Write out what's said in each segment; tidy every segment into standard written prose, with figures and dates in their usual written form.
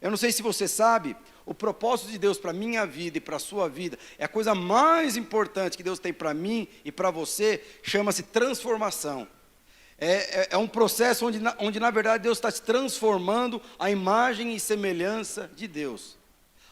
Eu não sei se você sabe, o propósito de Deus para a minha vida e para a sua vida, é a coisa mais importante que Deus tem para mim e para você, chama-se transformação. É um processo onde na verdade Deus está te transformando à imagem e semelhança de Deus.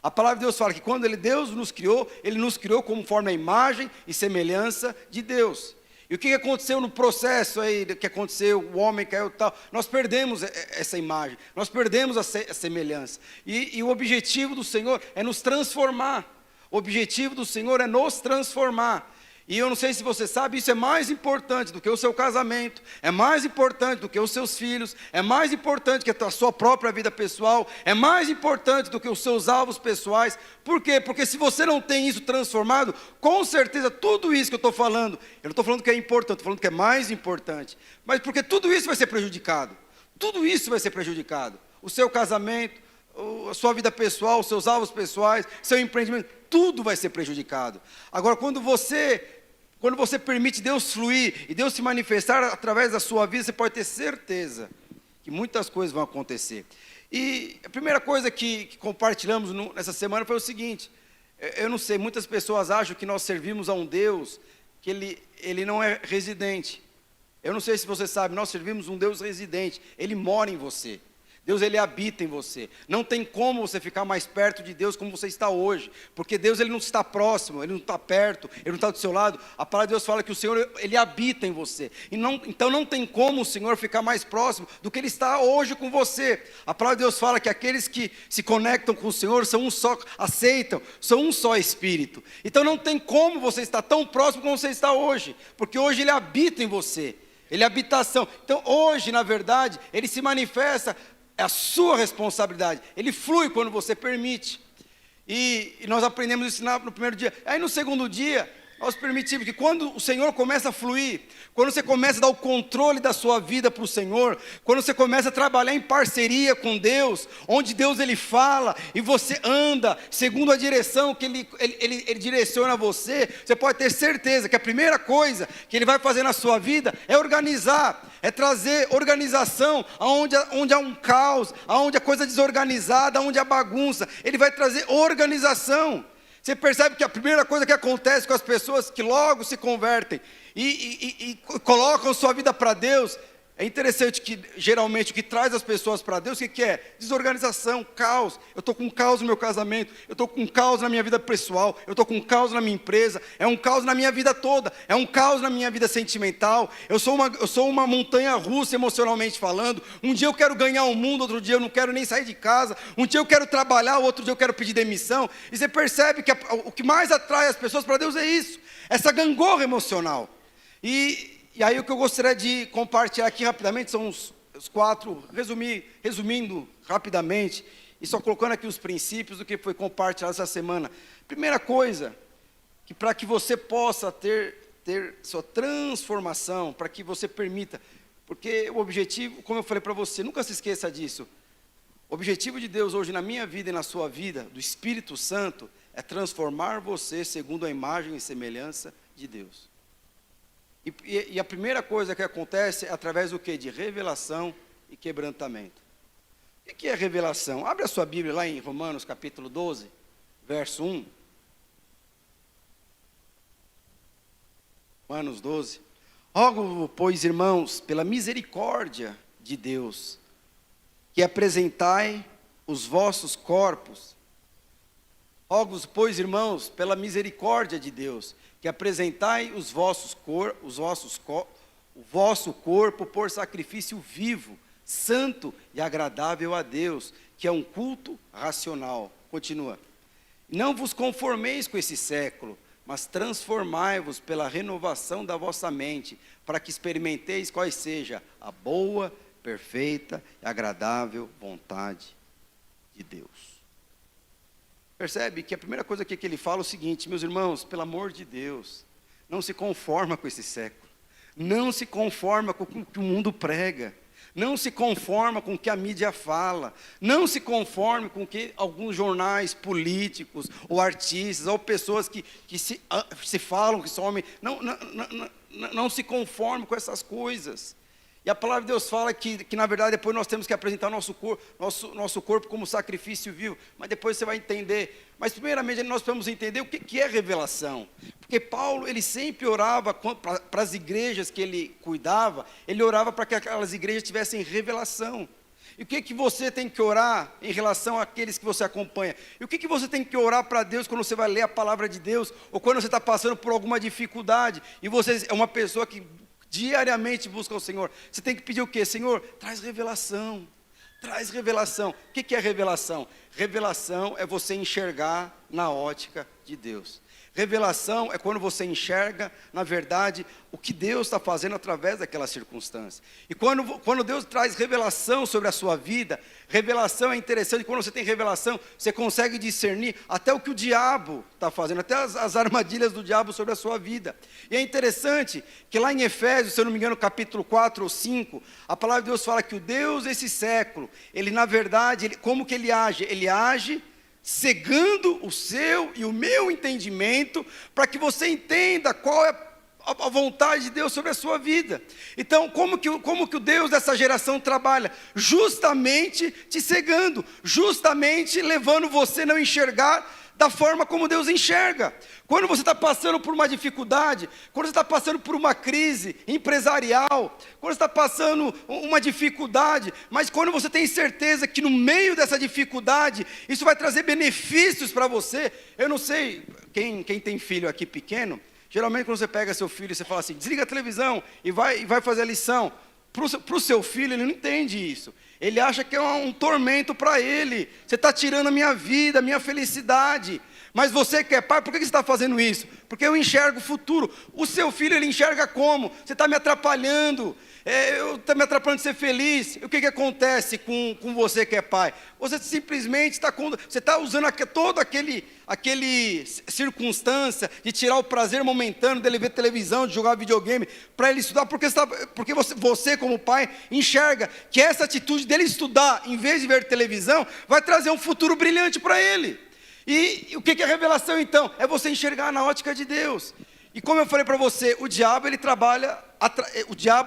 A palavra de Deus fala que quando Deus nos criou, Ele nos criou conforme a imagem e semelhança de Deus. E o que aconteceu no processo aí, que aconteceu, o homem caiu e tal, nós perdemos essa imagem, nós perdemos a semelhança. E o objetivo do Senhor é nos transformar. O objetivo do Senhor é nos transformar. E eu não sei se você sabe, isso é mais importante do que o seu casamento, é mais importante do que os seus filhos, é mais importante que a sua própria vida pessoal, é mais importante do que os seus alvos pessoais. Por quê? Porque se você não tem isso transformado, com certeza tudo isso que eu estou falando, eu não estou falando que é importante, estou falando que é mais importante, mas porque tudo isso vai ser prejudicado, tudo isso vai ser prejudicado. O seu casamento, a sua vida pessoal, os seus alvos pessoais, seu empreendimento, tudo vai ser prejudicado. Agora, quando você permite Deus fluir e Deus se manifestar através da sua vida, você pode ter certeza que muitas coisas vão acontecer. E a primeira coisa que compartilhamos nessa semana foi o seguinte: eu não sei, muitas pessoas acham que nós servimos a um Deus que ele não é residente. Eu não sei se você sabe, nós servimos um Deus residente, Ele mora em você. Deus, Ele habita em você. Não tem como você ficar mais perto de Deus como você está hoje, porque Deus, Ele não está próximo, Ele não está perto, Ele não está do seu lado. A palavra de Deus fala que o Senhor, Ele habita em você, então não tem como o Senhor ficar mais próximo do que Ele está hoje com você. A palavra de Deus fala que aqueles que se conectam com o Senhor são um só, aceitam, são um só Espírito. Então não tem como você estar tão próximo como você está hoje, porque hoje Ele habita em você, Ele é habitação. Então hoje, na verdade, Ele se manifesta. É a sua responsabilidade. Ele flui quando você permite. E nós aprendemos isso no primeiro dia. Aí no segundo dia, nós permitimos que quando o Senhor começa a fluir, quando você começa a dar o controle da sua vida para o Senhor, quando você começa a trabalhar em parceria com Deus, onde Deus Ele fala, e você anda segundo a direção que Ele direciona você, você pode ter certeza que a primeira coisa que Ele vai fazer na sua vida é organizar, é trazer organização, onde há um caos, onde a coisa é desorganizada, onde há bagunça, Ele vai trazer organização. Você percebe que a primeira coisa que acontece com as pessoas que logo se convertem e colocam sua vida para Deus, é interessante que geralmente o que traz as pessoas para Deus, o que é? Desorganização, caos. Eu estou com caos no meu casamento, eu estou com caos na minha vida pessoal, eu estou com caos na minha empresa, é um caos na minha vida toda, é um caos na minha vida sentimental, eu sou uma montanha russa emocionalmente falando. Um dia eu quero ganhar o mundo, outro dia eu não quero nem sair de casa, um dia eu quero trabalhar, outro dia eu quero pedir demissão. E você percebe que o que mais atrai as pessoas para Deus é isso, essa gangorra emocional. E aí o que eu gostaria de compartilhar aqui rapidamente são os quatro, resumindo rapidamente, e só colocando aqui os princípios do que foi compartilhado essa semana. Primeira coisa, que para que você possa ter sua transformação, para que você permita, porque o objetivo, como eu falei para você, nunca se esqueça disso, o objetivo de Deus hoje na minha vida e na sua vida, do Espírito Santo, é transformar você segundo a imagem e semelhança de Deus. E a primeira coisa que acontece é através do quê? De revelação e quebrantamento. O que é revelação? Abre a sua Bíblia lá em Romanos capítulo 12, verso 1. Romanos 12. Rogo, pois, irmãos, pela misericórdia de Deus, que apresentai os vossos corpos. Rogo, pois, irmãos, pela misericórdia de Deus, que apresentai o vosso corpo por sacrifício vivo, santo e agradável a Deus, que é um culto racional. Continua. Não vos conformeis com esse século, mas transformai-vos pela renovação da vossa mente, para que experimenteis qual seja a boa, perfeita e agradável vontade de Deus. Percebe que a primeira coisa que ele fala é o seguinte: meus irmãos, pelo amor de Deus, não se conforma com esse século, não se conforma com o que o mundo prega, não se conforma com o que a mídia fala, não se conforme com o que alguns jornais políticos, ou artistas, ou pessoas que se falam que são homens, não se conforme com essas coisas. E a palavra de Deus fala que na verdade depois nós temos que apresentar nosso corpo como sacrifício vivo, mas depois você vai entender. Mas primeiramente nós precisamos entender o que é revelação, porque Paulo, ele sempre orava para as igrejas que ele cuidava, ele orava para que aquelas igrejas tivessem revelação. E o que você tem que orar em relação àqueles que você acompanha? E o que você tem que orar para Deus quando você vai ler a palavra de Deus, ou quando você está passando por alguma dificuldade, e você é uma pessoa que diariamente busca o Senhor? Você tem que pedir o quê? Senhor, traz revelação. Traz revelação. O que é revelação? Revelação é você enxergar na ótica de Deus. Revelação é quando você enxerga, na verdade, o que Deus está fazendo através daquela circunstância. E quando Deus traz revelação sobre a sua vida, revelação é interessante, quando você tem revelação, você consegue discernir até o que o diabo está fazendo, até as armadilhas do diabo sobre a sua vida. E é interessante que lá em Efésios, se eu não me engano, capítulo 4 ou 5, a palavra de Deus fala que o Deus desse século, ele na verdade, como que ele age? Ele age cegando o seu e o meu entendimento, para que você entenda qual é a vontade de Deus sobre a sua vida. Então, como que o Deus dessa geração trabalha? Justamente te cegando, justamente levando você a não enxergar da forma como Deus enxerga. Quando você está passando por uma dificuldade, quando você está passando por uma crise empresarial, quando você está passando uma dificuldade, mas quando você tem certeza que no meio dessa dificuldade, isso vai trazer benefícios para você. Eu não sei, quem tem filho aqui pequeno, geralmente quando você pega seu filho e você fala assim, desliga a televisão e vai fazer a lição. Para o seu filho, ele não entende isso. Ele acha que é um tormento para ele. Você está tirando a minha vida, a minha felicidade. Mas você que é pai, por que você está fazendo isso? Porque eu enxergo o futuro. O seu filho, ele enxerga como? Você está me atrapalhando. Está me atrapalhando de ser feliz. E o que acontece com você que é pai? Você simplesmente está usando toda aquele circunstância de tirar o prazer momentâneo dele ver televisão, de jogar videogame, para ele estudar, porque você como pai enxerga que essa atitude dele estudar, em vez de ver televisão, vai trazer um futuro brilhante para ele. E o que é revelação então? É você enxergar na ótica de Deus. E como eu falei para você, o diabo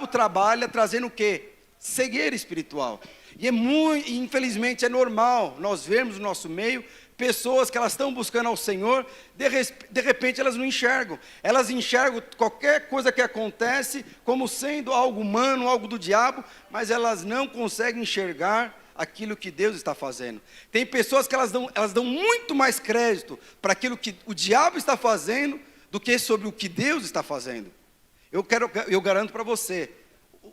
trabalha trazendo o quê? Cegueira espiritual. E infelizmente é normal nós vermos no nosso meio pessoas que elas estão buscando ao Senhor, de repente elas não enxergam. Elas enxergam qualquer coisa que acontece como sendo algo humano, algo do diabo, mas elas não conseguem enxergar aquilo que Deus está fazendo. Tem pessoas que elas dão muito mais crédito para aquilo que o diabo está fazendo do que sobre o que Deus está fazendo. Eu garanto para você,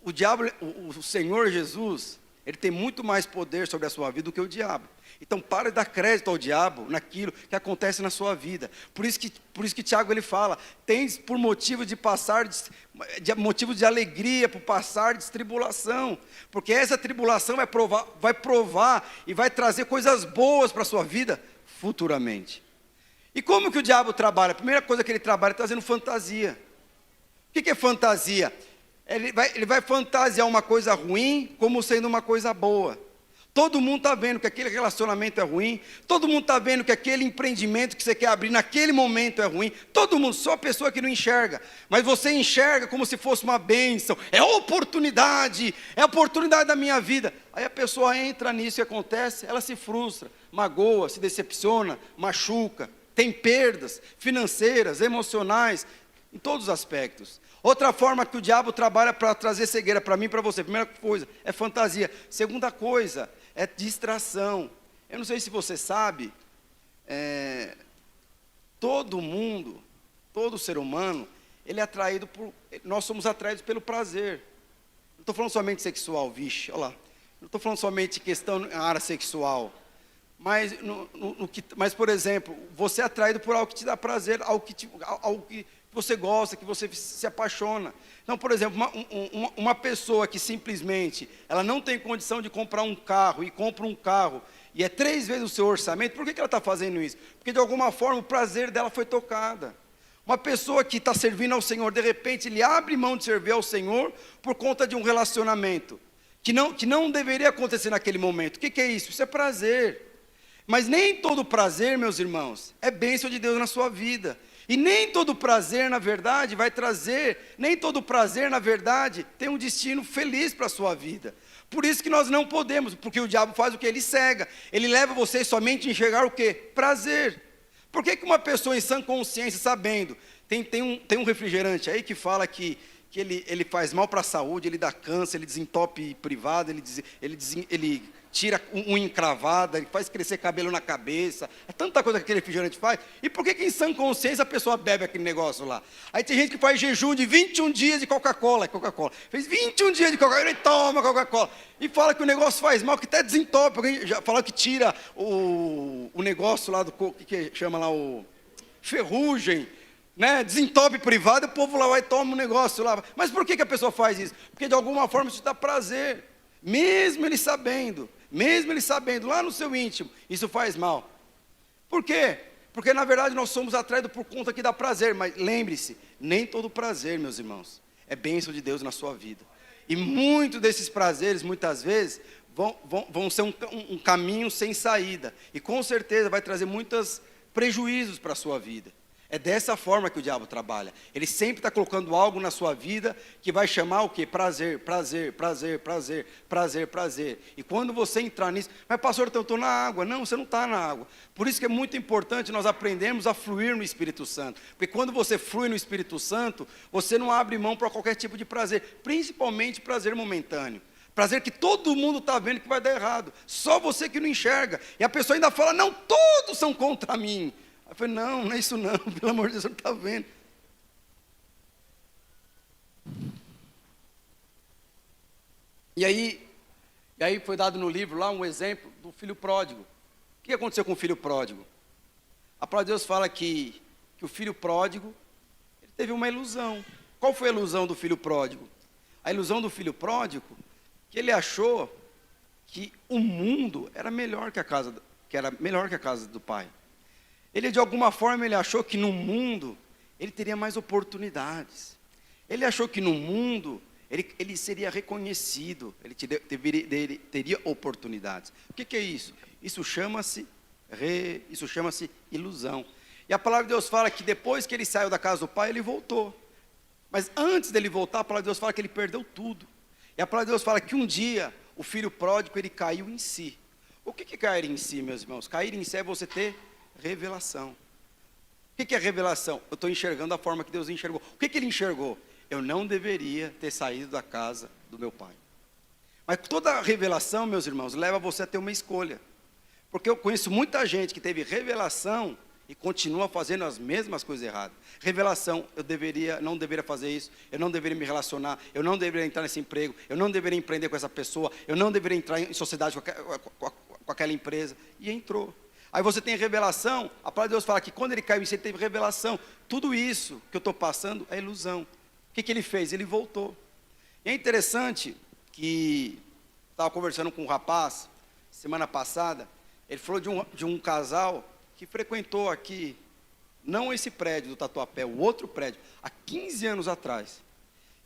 o Senhor Jesus, ele tem muito mais poder sobre a sua vida do que o diabo. Então para de dar crédito ao diabo naquilo que acontece na sua vida. Por isso que Tiago ele fala, tens por motivo de passar, motivo de alegria, por passar de tribulação. Porque essa tribulação vai provar e vai trazer coisas boas para a sua vida futuramente. E como que o diabo trabalha? A primeira coisa que ele trabalha é trazendo fantasia. O que é fantasia? Ele vai fantasiar uma coisa ruim como sendo uma coisa boa. Todo mundo está vendo que aquele relacionamento é ruim, todo mundo está vendo que aquele empreendimento que você quer abrir naquele momento é ruim, todo mundo, só a pessoa que não enxerga, mas você enxerga como se fosse uma bênção, é a oportunidade da minha vida. Aí a pessoa entra nisso e acontece, ela se frustra, magoa, se decepciona, machuca, tem perdas financeiras, emocionais, em todos os aspectos. Outra forma que o diabo trabalha para trazer cegueira para mim e para você, primeira coisa, é fantasia. Segunda coisa, é distração. Eu não sei se você sabe, todo mundo, todo ser humano, nós somos atraídos pelo prazer. Não estou falando somente sexual, vixe, olha lá. Não estou falando somente questão na área sexual. Mas, por exemplo, você é atraído por algo que te dá prazer, algo que você gosta, que você se apaixona. Então, por exemplo, uma pessoa que simplesmente ela não tem condição de comprar um carro e compra um carro e é 3 vezes o seu orçamento, por que ela está fazendo isso? Porque de alguma forma o prazer dela foi tocada. Uma pessoa que está servindo ao Senhor, de repente ele abre mão de servir ao Senhor por conta de um relacionamento que não deveria acontecer naquele momento. O que é isso? Isso é prazer. Mas nem todo prazer, meus irmãos, é bênção de Deus na sua vida. E nem todo prazer, na verdade, vai trazer, nem todo prazer, na verdade, tem um destino feliz para a sua vida. Por isso que nós não podemos, porque o diabo faz o que? Ele cega. Ele leva você somente a enxergar o quê? Prazer. Por que uma pessoa em sã consciência, sabendo, tem um refrigerante aí que fala que ele faz mal para a saúde, ele dá câncer, ele desentope privado, ele tira unha encravada, ele faz crescer cabelo na cabeça, é tanta coisa que aquele refrigerante faz. E por que em sã consciência a pessoa bebe aquele negócio lá? Aí tem gente que faz jejum de 21 dias de Coca-Cola, fez 21 dias de Coca-Cola, ele toma Coca-Cola, e fala que o negócio faz mal, que até desentope. Alguém já falou que tira o negócio lá do, que chama lá o ferrugem, né? Desentope privado, o povo lá vai e toma um negócio lá. Mas por que a pessoa faz isso? Porque de alguma forma isso dá prazer, mesmo ele sabendo, lá no seu íntimo, isso faz mal. Por quê? Porque na verdade nós somos atraídos por conta que dá prazer, mas lembre-se, nem todo prazer, meus irmãos, é bênção de Deus na sua vida. E muitos desses prazeres, muitas vezes, vão ser um caminho sem saída, e com certeza vai trazer muitos prejuízos para a sua vida. É dessa forma que o diabo trabalha. Ele sempre está colocando algo na sua vida que vai chamar o quê? Prazer, prazer, prazer, prazer, prazer, prazer. E quando você entrar nisso, mas pastor, eu estou na água. Não, você não está na água. Por isso que é muito importante nós aprendermos a fluir no Espírito Santo. Porque quando você flui no Espírito Santo, você não abre mão para qualquer tipo de prazer, principalmente prazer momentâneo. Prazer que todo mundo está vendo que vai dar errado. Só você que não enxerga. E a pessoa ainda fala, não, todos são contra mim. Eu falei, não é isso não, pelo amor de Deus, você não está vendo. E aí foi dado no livro lá um exemplo do filho pródigo. O que aconteceu com o filho pródigo? A palavra de Deus fala que o filho pródigo, ele teve uma ilusão. Qual foi a ilusão do filho pródigo? A ilusão do filho pródigo, que ele achou que o mundo era melhor que a casa do pai. Ele, de alguma forma, ele achou que no mundo ele teria mais oportunidades. Ele achou que no mundo ele seria reconhecido, ele teria oportunidades. O que é isso? Isso chama-se ilusão. E a palavra de Deus fala que depois que ele saiu da casa do pai, ele voltou. Mas antes dele voltar, a palavra de Deus fala que ele perdeu tudo. E a palavra de Deus fala que um dia o filho pródigo ele caiu em si. O que é cair em si, meus irmãos? Cair em si é você ter revelação. O que é revelação? Eu estou enxergando a forma que Deus enxergou. O que ele enxergou? Eu não deveria ter saído da casa do meu pai. Mas toda revelação, meus irmãos, leva você a ter uma escolha. Porque eu conheço muita gente que teve revelação e continua fazendo as mesmas coisas erradas. Revelação, não deveria fazer isso, eu não deveria me relacionar, eu não deveria entrar nesse emprego, eu não deveria empreender com essa pessoa, eu não deveria entrar em sociedade com aquela empresa. E entrou. Aí você tem revelação, a palavra de Deus fala que quando ele caiu em si, ele teve revelação. Tudo isso que eu estou passando é ilusão. O que ele fez? Ele voltou. E é interessante que estava conversando com um rapaz, semana passada, ele falou de um casal que frequentou aqui, não esse prédio do Tatuapé, o outro prédio, há 15 anos atrás.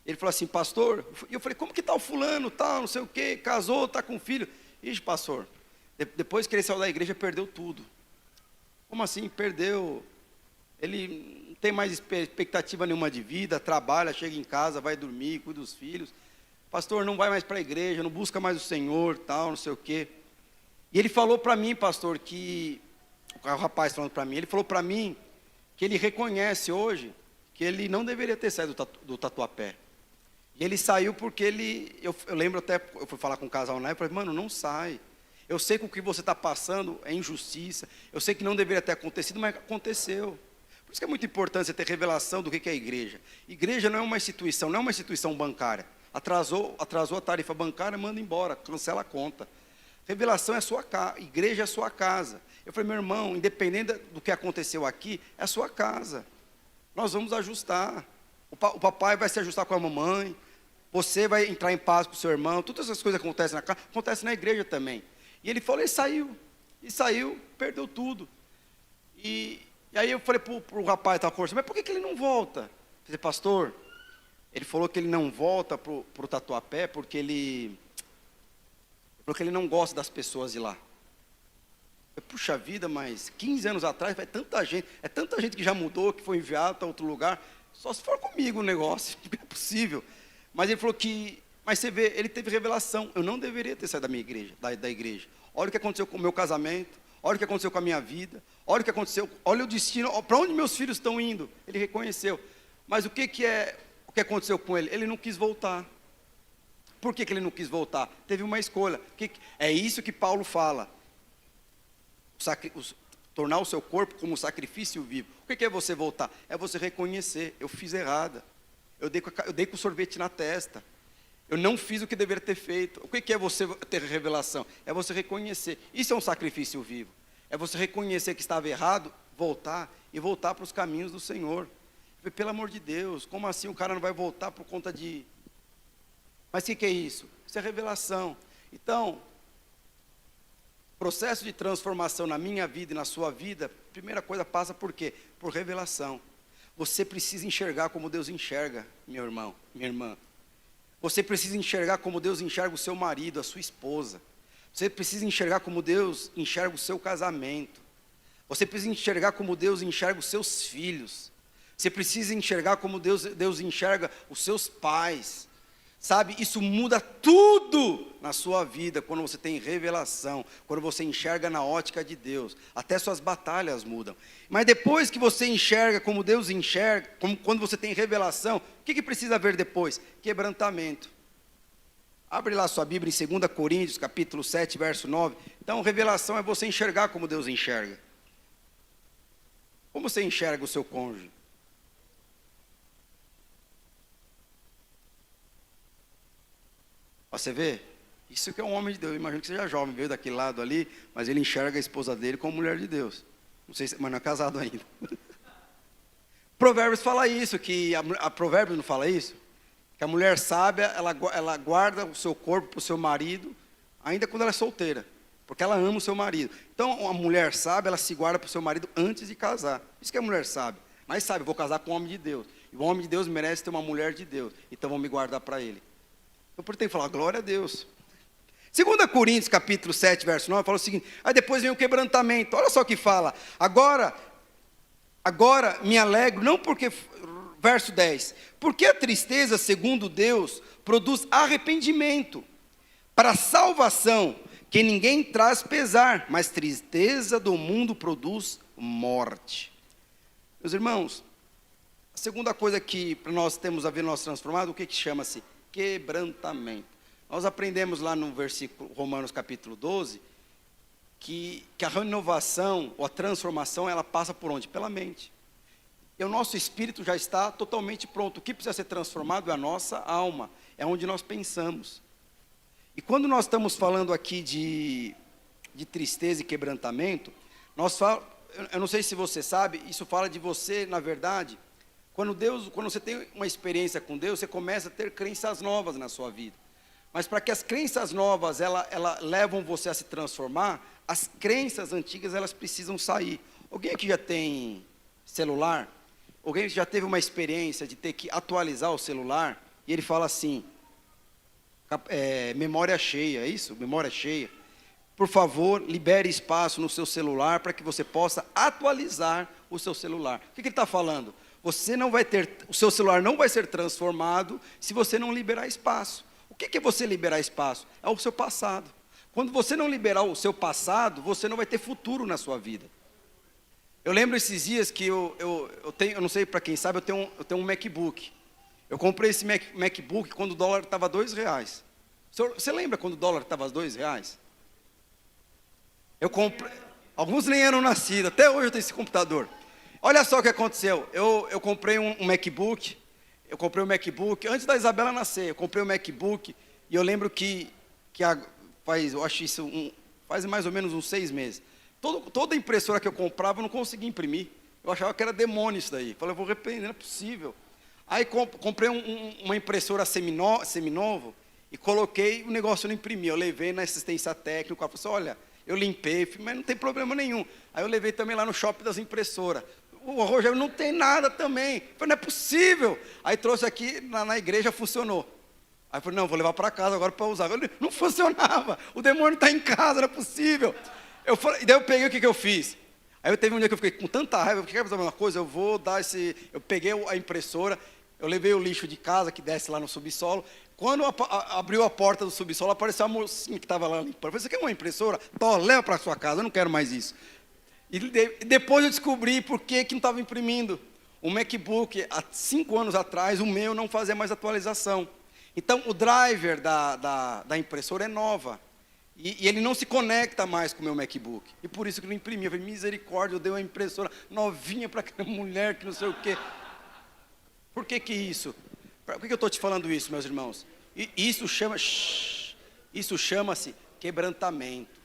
Ele falou assim, pastor, e eu falei, como que está o fulano, tal, não sei o quê, casou, está com filho. Ixi, pastor, depois que ele saiu da igreja, perdeu tudo. Como assim? Perdeu. Ele não tem mais expectativa nenhuma de vida, trabalha, chega em casa, vai dormir, cuida dos filhos. Pastor, não vai mais para a igreja, não busca mais o Senhor, tal, não sei o quê. E ele falou para mim, pastor, que... O rapaz falando para mim, ele falou para mim que ele reconhece hoje que ele não deveria ter saído do Tatuapé. E ele saiu porque eu lembro até, eu fui falar com um casal lá, eu falei, mano, não sai. Eu sei que o que você está passando é injustiça. Eu sei que não deveria ter acontecido, mas aconteceu. Por isso que é muito importante você ter revelação do que é a igreja. Igreja não é uma instituição bancária. Atrasou a tarifa bancária, manda embora, cancela a conta. Revelação é a sua casa, igreja é a sua casa. Eu falei, meu irmão, independente do que aconteceu aqui, é a sua casa. Nós vamos ajustar. O papai vai se ajustar com a mamãe. Você vai entrar em paz com o seu irmão. Todas essas coisas que acontecem na casa, acontecem na igreja também. E ele falou, e saiu, perdeu tudo. E aí eu falei para o rapaz que estava conversando, mas por que ele não volta? Eu falei, pastor, ele falou que ele não volta para o Tatuapé porque ele não gosta das pessoas de lá. Puxa vida, mas 15 anos atrás, é tanta gente que já mudou, que foi enviado para outro lugar, só se for comigo o negócio, não é possível. Mas ele falou que, mas você vê, ele teve revelação, eu não deveria ter saído da minha igreja, da igreja. Olha o que aconteceu com o meu casamento, olha o que aconteceu com a minha vida, olha o que aconteceu, olha o destino, para onde meus filhos estão indo. Ele reconheceu. Mas o que aconteceu com ele? Ele não quis voltar. Por que ele não quis voltar? Teve uma escolha. É isso que Paulo fala. Tornar o seu corpo como sacrifício vivo. O que é você voltar? É você reconhecer, eu fiz errada. Eu dei com sorvete na testa. Eu não fiz o que deveria ter feito. O que é você ter revelação? É você reconhecer. Isso é um sacrifício vivo. É você reconhecer que estava errado, voltar para os caminhos do Senhor. Pelo amor de Deus, como assim o cara não vai voltar por conta de... Mas o que é isso? Isso é revelação. Então, processo de transformação na minha vida e na sua vida, primeira coisa passa por quê? Por revelação. Você precisa enxergar como Deus enxerga, meu irmão, minha irmã. Você precisa enxergar como Deus enxerga o seu marido, a sua esposa. Você precisa enxergar como Deus enxerga o seu casamento. Você precisa enxergar como Deus enxerga os seus filhos. Você precisa enxergar como Deus enxerga os seus pais. Sabe, isso muda tudo na sua vida quando você tem revelação, quando você enxerga na ótica de Deus. Até suas batalhas mudam. Mas depois que você enxerga como Deus enxerga, quando você tem revelação, o que precisa haver depois? Quebrantamento. Abre lá sua Bíblia em 2 Coríntios, capítulo 7, verso 9. Então, revelação é você enxergar como Deus enxerga. Como você enxerga o seu cônjuge? Você vê? Isso que é um homem de Deus. Eu imagino que seja jovem, veio daquele lado ali, mas ele enxerga a esposa dele como mulher de Deus. Não sei se, mas não é casado ainda. Provérbios fala isso, que a Provérbios não fala isso? Que a mulher sábia, ela guarda o seu corpo para o seu marido, ainda quando ela é solteira, porque ela ama o seu marido. Então, a mulher sábia, ela se guarda para o seu marido antes de casar. Isso que é mulher sábia. Mas sabe, eu vou casar com um homem de Deus. E o homem de Deus merece ter uma mulher de Deus. Então, vou me guardar para ele. Eu tenho que falar, glória a Deus. 2 Coríntios, capítulo 7, verso 9, fala o seguinte, aí depois vem o quebrantamento. Olha só o que fala. Agora me alegro, não porque... Verso 10. Porque a tristeza, segundo Deus, produz arrependimento para a salvação, que ninguém traz pesar, mas tristeza do mundo produz morte. Meus irmãos, a segunda coisa que para nós temos a ver no nosso transformado, o que chama-se? Quebrantamento. Nós aprendemos lá no versículo Romanos capítulo 12, que a renovação, ou a transformação, ela passa por onde? Pela mente. E o nosso espírito já está totalmente pronto. O que precisa ser transformado é a nossa alma, é onde nós pensamos. E quando nós estamos falando aqui de tristeza e quebrantamento, eu não sei se você sabe, isso fala de você, na verdade, quando você tem uma experiência com Deus, você começa a ter crenças novas na sua vida. Mas para que as crenças novas, ela levam você a se transformar, as crenças antigas, elas precisam sair. Alguém aqui já tem celular? Alguém já teve uma experiência de ter que atualizar o celular? E ele fala assim, memória cheia, é isso? Memória cheia. Por favor, libere espaço no seu celular para que você possa atualizar o seu celular. O que ele está falando? O seu celular não vai ser transformado se você não liberar espaço. O que é você liberar espaço? É o seu passado. Quando você não liberar o seu passado, você não vai ter futuro na sua vida. Eu lembro esses dias que eu não sei para quem sabe, eu tenho um MacBook. Eu comprei esse MacBook quando o dólar estava R$2. Você lembra quando o dólar estava R$2? Eu comprei, alguns nem eram nascidos, até hoje eu tenho esse computador. Olha só o que aconteceu, eu comprei um MacBook, antes da Isabela nascer, eu comprei um MacBook, e eu lembro faz mais ou menos uns 6 meses. Toda impressora que eu comprava, eu não conseguia imprimir. Eu achava que era demônio isso daí. Falei, eu vou arrepender, não é possível. Aí comprei uma impressora seminovo e coloquei, o negócio não imprimia. Eu levei na assistência técnica, o cara falou assim, olha, eu limpei, mas não tem problema nenhum. Aí eu levei também lá no shopping das impressoras. O Rogério não tem nada também. Eu falei, não é possível. Aí trouxe aqui, na igreja funcionou. Aí eu falei, não, vou levar para casa agora para usar. Não funcionava. O demônio está em casa, não é possível. Daí eu peguei, o que eu fiz? Aí eu teve um dia que eu fiquei com tanta raiva, eu quero fazer uma coisa, eu vou dar eu peguei a impressora, eu levei o lixo de casa, que desce lá no subsolo. Quando abriu a porta do subsolo, apareceu a mocinha que estava lá limpando. Eu falei, você quer uma impressora? Tó, leva para sua casa, eu não quero mais isso. E depois eu descobri por que não estava imprimindo. O MacBook, há 5 anos atrás, o meu não fazia mais atualização. Então, o driver da impressora é nova. E ele não se conecta mais com o meu MacBook. E por isso que não imprimia. Eu falei, misericórdia, eu dei uma impressora novinha para aquela mulher que não sei o quê. Por que isso? Por que eu estou te falando isso, meus irmãos? Isso chama-se quebrantamento.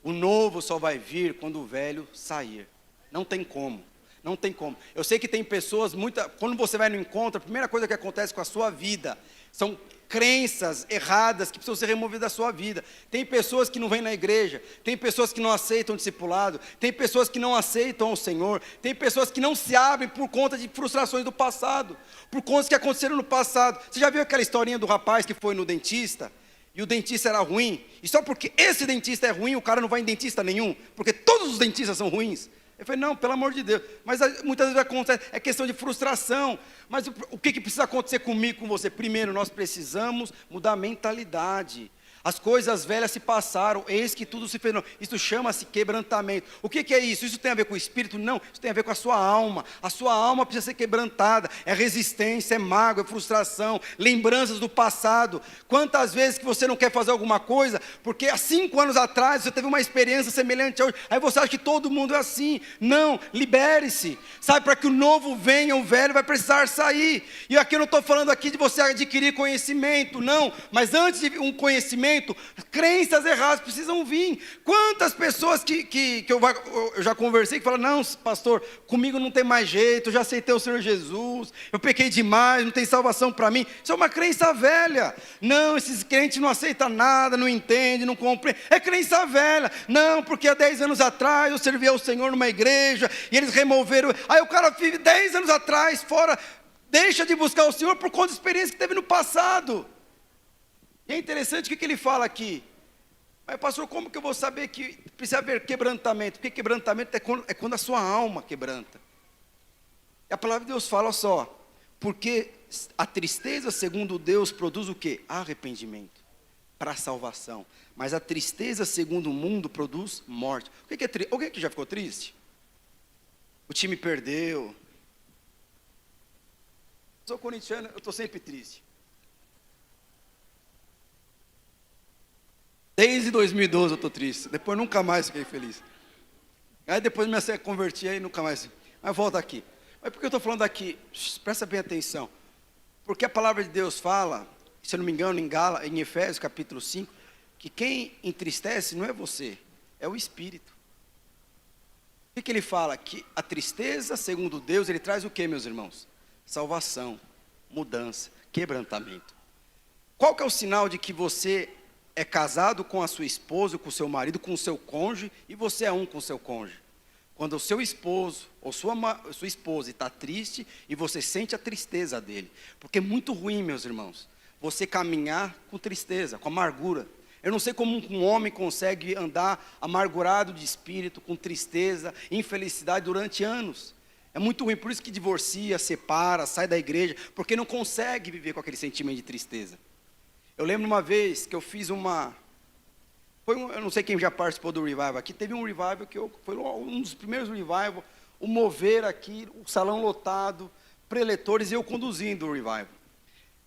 O novo só vai vir quando o velho sair. Não tem como. Não tem como. Eu sei que tem pessoas, quando você vai no encontro, a primeira coisa que acontece com a sua vida são crenças erradas que precisam ser removidas da sua vida. Tem pessoas que não vêm na igreja, tem pessoas que não aceitam o discipulado, tem pessoas que não aceitam o Senhor, tem pessoas que não se abrem por conta de frustrações do passado, por contas que aconteceram no passado. Você já viu aquela historinha do rapaz que foi no dentista? E o dentista era ruim, e só porque esse dentista é ruim, o cara não vai em dentista nenhum, porque todos os dentistas são ruins. Eu falei, não, pelo amor de Deus. Mas muitas vezes acontece, é questão de frustração. Mas o que precisa acontecer comigo, com você? Primeiro, nós precisamos mudar a mentalidade. As coisas velhas se passaram, eis que tudo se fez novo. Isso chama-se quebrantamento. O que é isso? Isso tem a ver com o espírito? Não, isso tem a ver com a sua alma. A sua alma precisa ser quebrantada. É resistência, é mágoa, é frustração, lembranças do passado. Quantas vezes que você não quer fazer alguma coisa, porque há 5 anos atrás você teve uma experiência semelhante a hoje, aí você acha que todo mundo é assim. Não, libere-se. Sabe, para que o novo venha, o velho vai precisar sair. E aqui eu não estou falando aqui de você adquirir conhecimento, não. Mas antes de um conhecimento, crenças erradas precisam vir. Quantas pessoas que eu já conversei que falam, não, pastor, comigo não tem mais jeito, eu já aceitei o Senhor Jesus, eu pequei demais, não tem salvação para mim. Isso é uma crença velha. Não, esses crentes não aceitam nada, não entendem, não compreendem. É crença velha. Não, porque há 10 anos atrás eu servi ao Senhor numa igreja e eles removeram. Aí o cara vive 10 anos atrás fora, deixa de buscar o Senhor por conta da experiência que teve no passado. E é interessante o que ele fala aqui. Mas pastor, como que eu vou saber que precisa haver quebrantamento? Porque quebrantamento é quando a sua alma quebranta. E a palavra de Deus fala, olha só, porque a tristeza segundo Deus produz o quê? Arrependimento para a salvação. Mas a tristeza segundo o mundo produz morte. O que é triste? Alguém aqui já ficou triste? O time perdeu. Eu sou corintiano, eu estou sempre triste. Desde 2012 eu estou triste. Depois nunca mais fiquei feliz. Aí depois me converti aí nunca mais. Mas volta aqui. Mas por que eu estou falando aqui? Presta bem atenção. Porque a palavra de Deus fala, se eu não me engano, em Efésios capítulo 5, que quem entristece não é você, é o Espírito. O que ele fala? Que a tristeza, segundo Deus, ele traz o que, meus irmãos? Salvação, mudança, quebrantamento. Qual que é o sinal de que você é casado com a sua esposa, com o seu marido, com o seu cônjuge, e você é um com o seu cônjuge? Quando o seu esposo ou sua esposa está triste e você sente a tristeza dele. Porque é muito ruim, meus irmãos, você caminhar com tristeza, com amargura. Eu não sei como um homem consegue andar amargurado de espírito, com tristeza, infelicidade durante anos. É muito ruim, por isso que divorcia, separa, sai da igreja, porque não consegue viver com aquele sentimento de tristeza. Eu lembro uma vez que eu fiz eu não sei quem já participou do revival aqui, teve um revival foi um dos primeiros revival, o mover aqui, o salão lotado, preletores e eu conduzindo o revival.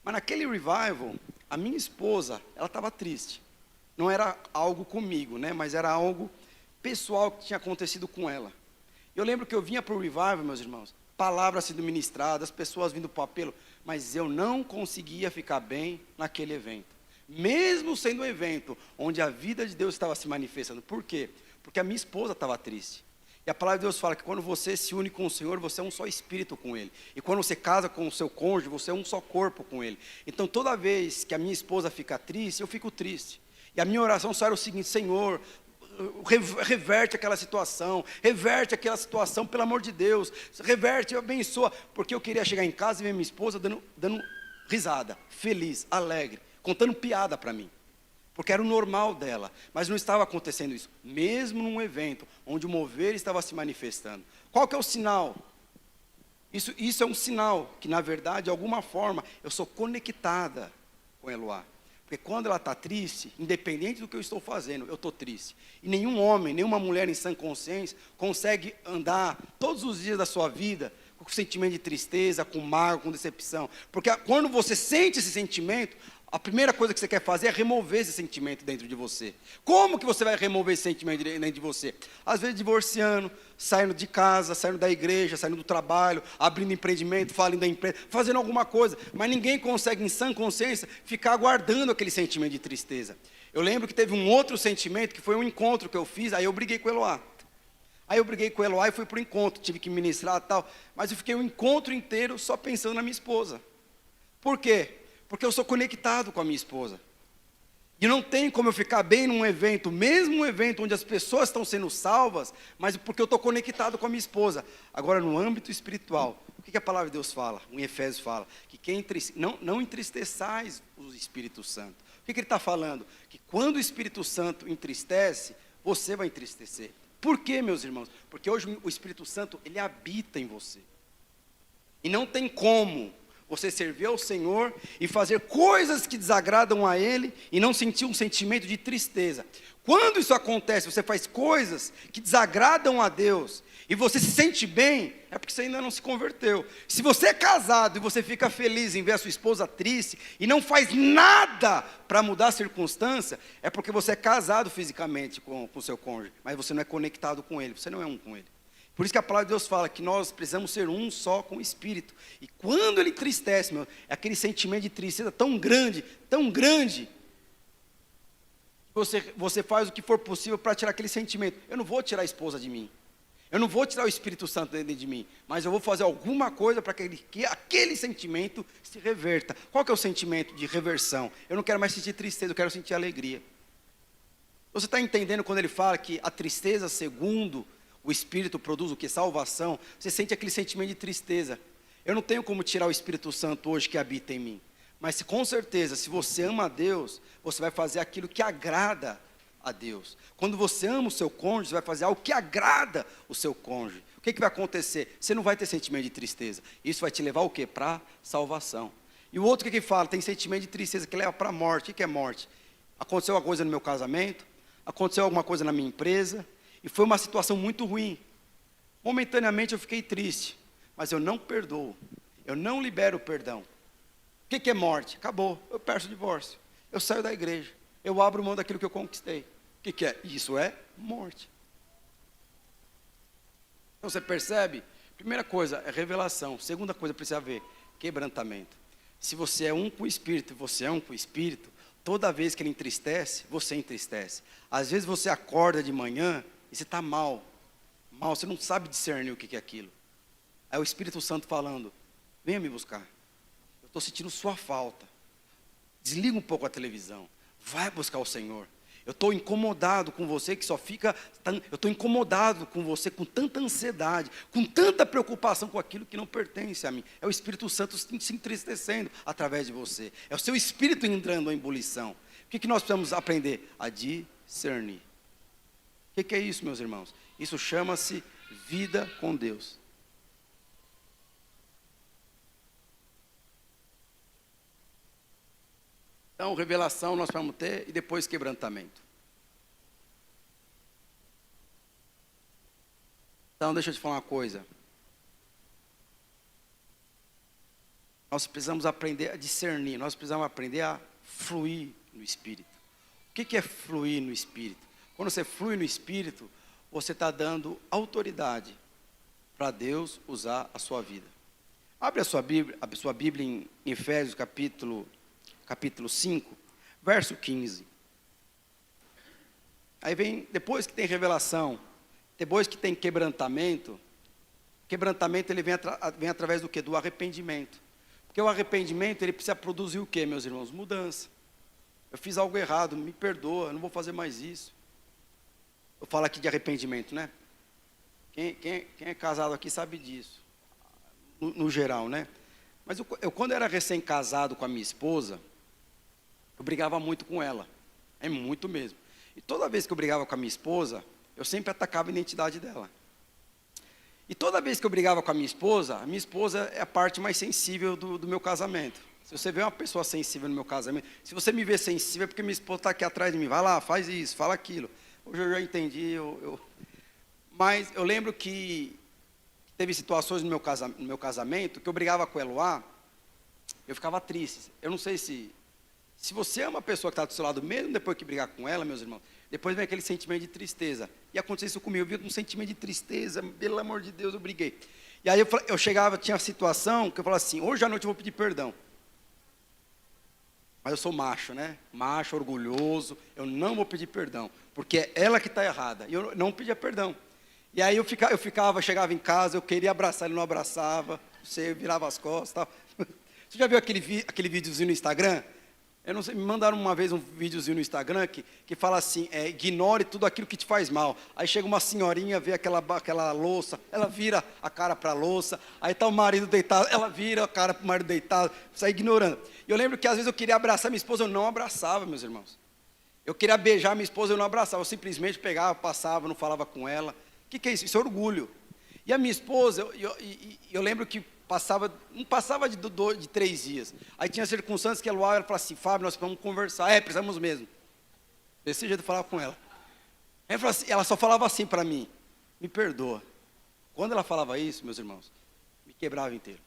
Mas naquele revival, a minha esposa, ela estava triste. Não era algo comigo, né? Mas era algo pessoal que tinha acontecido com ela. Eu lembro que eu vinha para o revival, meus irmãos, palavras sendo ministradas, pessoas vindo para o apelo, mas eu não conseguia ficar bem naquele evento. Mesmo sendo um evento onde a vida de Deus estava se manifestando. Por quê? Porque a minha esposa estava triste. E a palavra de Deus fala que quando você se une com o Senhor, você é um só espírito com Ele. E quando você casa com o seu cônjuge, você é um só corpo com Ele. Então toda vez que a minha esposa fica triste, eu fico triste. E a minha oração só era o seguinte: Senhor, reverte aquela situação, pelo amor de Deus, reverte, abençoa, porque eu queria chegar em casa e ver minha esposa dando risada, feliz, alegre, contando piada para mim. porque era o normal dela, mas não estava acontecendo isso, mesmo num evento onde o mover estava se manifestando. Qual que é o sinal? Isso é um sinal que, na verdade, de alguma forma, eu sou conectada com Eloá. Porque quando ela está triste, independente do que eu estou fazendo, eu estou triste. E nenhum homem, nenhuma mulher em sã consciência consegue andar todos os dias da sua vida com sentimento de tristeza, com mágoa, com decepção. Porque quando você sente esse sentimento, a primeira coisa que você quer fazer é remover esse sentimento dentro de você. Como que você vai remover esse sentimento dentro de você? Às vezes divorciando, saindo de casa, saindo da igreja, saindo do trabalho, abrindo empreendimento, falindo da empresa, fazendo alguma coisa. Mas ninguém consegue, em sã consciência, ficar guardando aquele sentimento de tristeza. Eu lembro que teve um outro sentimento, que foi um encontro que eu fiz, aí eu briguei com o Eloá. Aí eu briguei com o Eloá e fui para o encontro, tive que ministrar e tal. Mas eu fiquei o encontro inteiro só pensando na minha esposa. Por quê? Porque eu sou conectado com a minha esposa. E não tem como eu ficar bem num evento, mesmo um evento onde as pessoas estão sendo salvas, mas porque eu estou conectado com a minha esposa. Agora, no âmbito espiritual, o que a palavra de Deus fala? Em Efésios fala, que não entristeçais o Espírito Santo. O que ele está falando? Que quando o Espírito Santo entristece, você vai entristecer. Por quê, meus irmãos? Porque hoje o Espírito Santo, ele habita em você. E não tem como você servir ao Senhor e fazer coisas que desagradam a Ele e não sentir um sentimento de tristeza. Quando isso acontece, você faz coisas que desagradam a Deus e você se sente bem, é porque você ainda não se converteu. Se você é casado e você fica feliz em ver a sua esposa triste e não faz nada para mudar a circunstância, é porque você é casado fisicamente com o seu cônjuge, mas você não é conectado com ele, você não é um com ele. Por isso que a palavra de Deus fala que nós precisamos ser um só com o Espírito. E quando ele entristece, é aquele sentimento de tristeza tão grande, você faz o que for possível para tirar aquele sentimento. Eu não vou tirar a esposa de mim. Eu não vou tirar o Espírito Santo dentro de mim. Mas eu vou fazer alguma coisa para que aquele sentimento se reverta. Qual que é o sentimento de reversão? Eu não quero mais sentir tristeza, eu quero sentir alegria. Você está entendendo quando ele fala que a tristeza, segundo o Espírito, produz o que? Salvação. Você sente aquele sentimento de tristeza. Eu não tenho como tirar o Espírito Santo hoje que habita em mim. Mas com certeza, se você ama a Deus, você vai fazer aquilo que agrada a Deus. Quando você ama o seu cônjuge, você vai fazer algo que agrada o seu cônjuge. O que vai acontecer? Você não vai ter sentimento de tristeza. Isso vai te levar o quê? Para salvação. E o outro que fala? Tem sentimento de tristeza que leva para a morte. O que é morte? Aconteceu alguma coisa no meu casamento, aconteceu alguma coisa na minha empresa, e foi uma situação muito ruim. Momentaneamente eu fiquei triste, mas eu não perdoo, eu não libero o perdão. O que é morte? Acabou, eu peço o divórcio, eu saio da igreja, eu abro mão daquilo que eu conquistei. O que é? Isso é morte. Então você percebe? Primeira coisa é revelação, segunda coisa precisa ver, quebrantamento. Se você é um com o Espírito, você é um com o Espírito, toda vez que ele entristece, você entristece. Às vezes você acorda de manhã e você está mal, você não sabe discernir o que é aquilo. Aí o Espírito Santo falando, venha me buscar, eu estou sentindo sua falta, desliga um pouco a televisão, vai buscar o Senhor. Eu estou incomodado com você que só fica, eu estou incomodado com você com tanta ansiedade, com tanta preocupação com aquilo que não pertence a mim. É o Espírito Santo se entristecendo através de você, é o seu espírito entrando em ebulição. O que nós precisamos aprender? A discernir. O que é isso, meus irmãos? Isso chama-se vida com Deus. Então, revelação nós vamos ter e depois quebrantamento. Então, deixa eu te falar uma coisa. Nós precisamos aprender a discernir, nós precisamos aprender a fluir no Espírito. O que é fluir no Espírito? Quando você flui no Espírito, você está dando autoridade para Deus usar a sua vida. Abre a sua Bíblia em Efésios capítulo 5, verso 15. Aí vem, depois que tem revelação, depois que tem quebrantamento ele vem através do quê? Do arrependimento. Porque o arrependimento, ele precisa produzir o quê, meus irmãos? Mudança. Eu fiz algo errado, me perdoa, eu não vou fazer mais isso. Eu falo aqui de arrependimento, né? Quem é casado aqui sabe disso, no geral, né? Mas eu quando era recém-casado com a minha esposa, eu brigava muito com ela. É muito mesmo. E toda vez que eu brigava com a minha esposa, eu sempre atacava a identidade dela. E toda vez que eu brigava com a minha esposa é a parte mais sensível do meu casamento. Se você vê uma pessoa sensível no meu casamento, se você me vê sensível é porque minha esposa está aqui atrás de mim. Vai lá, faz isso, fala aquilo. Hoje eu já entendi. Mas eu lembro que teve situações no meu casamento que eu brigava com o Eloá, eu ficava triste. Eu não sei se você ama a pessoa que está do seu lado, mesmo depois que brigar com ela, meus irmãos, depois vem aquele sentimento de tristeza. E aconteceu isso comigo, eu vi um sentimento de tristeza, pelo amor de Deus, eu briguei. E aí eu chegava, tinha a situação que eu falava assim, hoje à noite eu vou pedir perdão. Mas eu sou macho, né? Macho, orgulhoso, eu não vou pedir perdão, porque é ela que está errada. E eu não pedia perdão. E aí eu chegava em casa, eu queria abraçar, ele não abraçava, você virava as costas e tal. Você já viu aquele videozinho no Instagram? Eu não sei, me mandaram uma vez um videozinho no Instagram que fala assim, ignore tudo aquilo que te faz mal. Aí chega uma senhorinha, vê aquela louça, ela vira a cara para a louça, aí está o marido deitado, ela vira a cara para o marido deitado, sai ignorando. E eu lembro que às vezes eu queria abraçar minha esposa, eu não abraçava, meus irmãos. Eu queria beijar minha esposa, eu não abraçava, eu simplesmente pegava, passava, não falava com ela. O que é isso? Isso é orgulho. E a minha esposa, eu lembro que não passava de 3 dias. Aí tinha circunstâncias que ela falava assim, Fábio, nós vamos conversar. Precisamos mesmo. Desse jeito eu falava com ela. Ela só falava assim para mim, me perdoa. Quando ela falava isso, meus irmãos, me quebrava inteiro.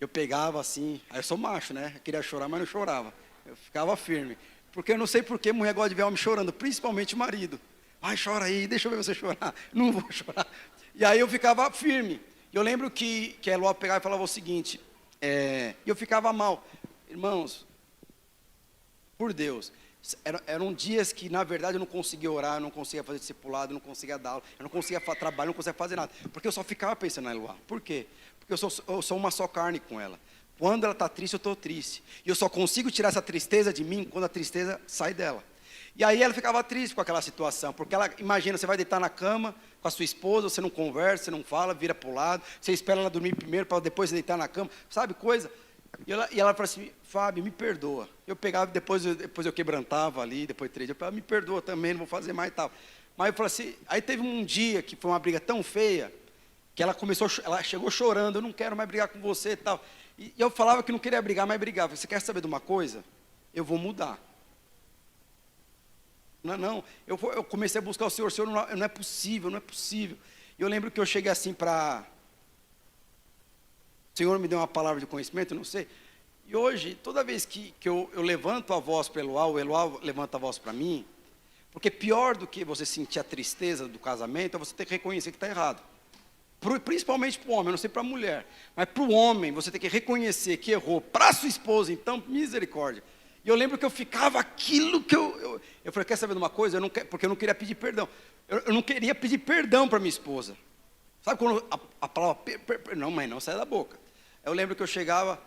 Eu pegava assim, aí eu sou macho, né? Eu queria chorar, mas não chorava. Eu ficava firme. Porque eu não sei por que mulher gosta de ver homem chorando, principalmente o marido. Ai, chora aí, deixa eu ver você chorar. Não vou chorar. E aí eu ficava firme. Eu lembro que a Eloá pegava e falava o seguinte, e eu ficava mal. Irmãos, por Deus, eram dias que, na verdade, eu não conseguia orar, eu não conseguia fazer discipulado, eu não conseguia dar aula, eu não conseguia trabalhar, eu não conseguia fazer nada. Porque eu só ficava pensando na Eloá. Por quê? Porque eu sou uma só carne com ela. Quando ela está triste, eu estou triste. E eu só consigo tirar essa tristeza de mim quando a tristeza sai dela. E aí ela ficava triste com aquela situação, porque ela, imagina, você vai deitar na cama com a sua esposa, você não conversa, você não fala, vira para o lado, você espera ela dormir primeiro para depois deitar na cama, sabe coisa? E ela falou assim, Fábio, me perdoa. Eu pegava, depois eu quebrantava ali, depois de 3 dias, eu falava, me perdoa também, não vou fazer mais e tal. Mas eu falei assim, aí teve um dia que foi uma briga tão feia, que ela chegou chorando, eu não quero mais brigar com você e tal. E eu falava que não queria brigar, mas brigava. Você quer saber de uma coisa? Eu vou mudar. Não, eu comecei a buscar o Senhor, não é possível, não é possível. E eu lembro que eu cheguei assim para... O Senhor me deu uma palavra de conhecimento, eu não sei. E hoje, toda vez que eu levanto a voz para o Eloá levanta a voz para mim, porque pior do que você sentir a tristeza do casamento, é você ter que reconhecer que está errado. Principalmente para o homem, eu não sei para a mulher, mas para o homem, você tem que reconhecer que errou. Para a sua esposa, então, misericórdia. E eu lembro que eu ficava aquilo que eu falei, quer saber de uma coisa? Porque eu não queria pedir perdão. Eu não queria pedir perdão para minha esposa. Sabe quando a palavra, não, mãe, não sai da boca. Eu lembro que eu chegava,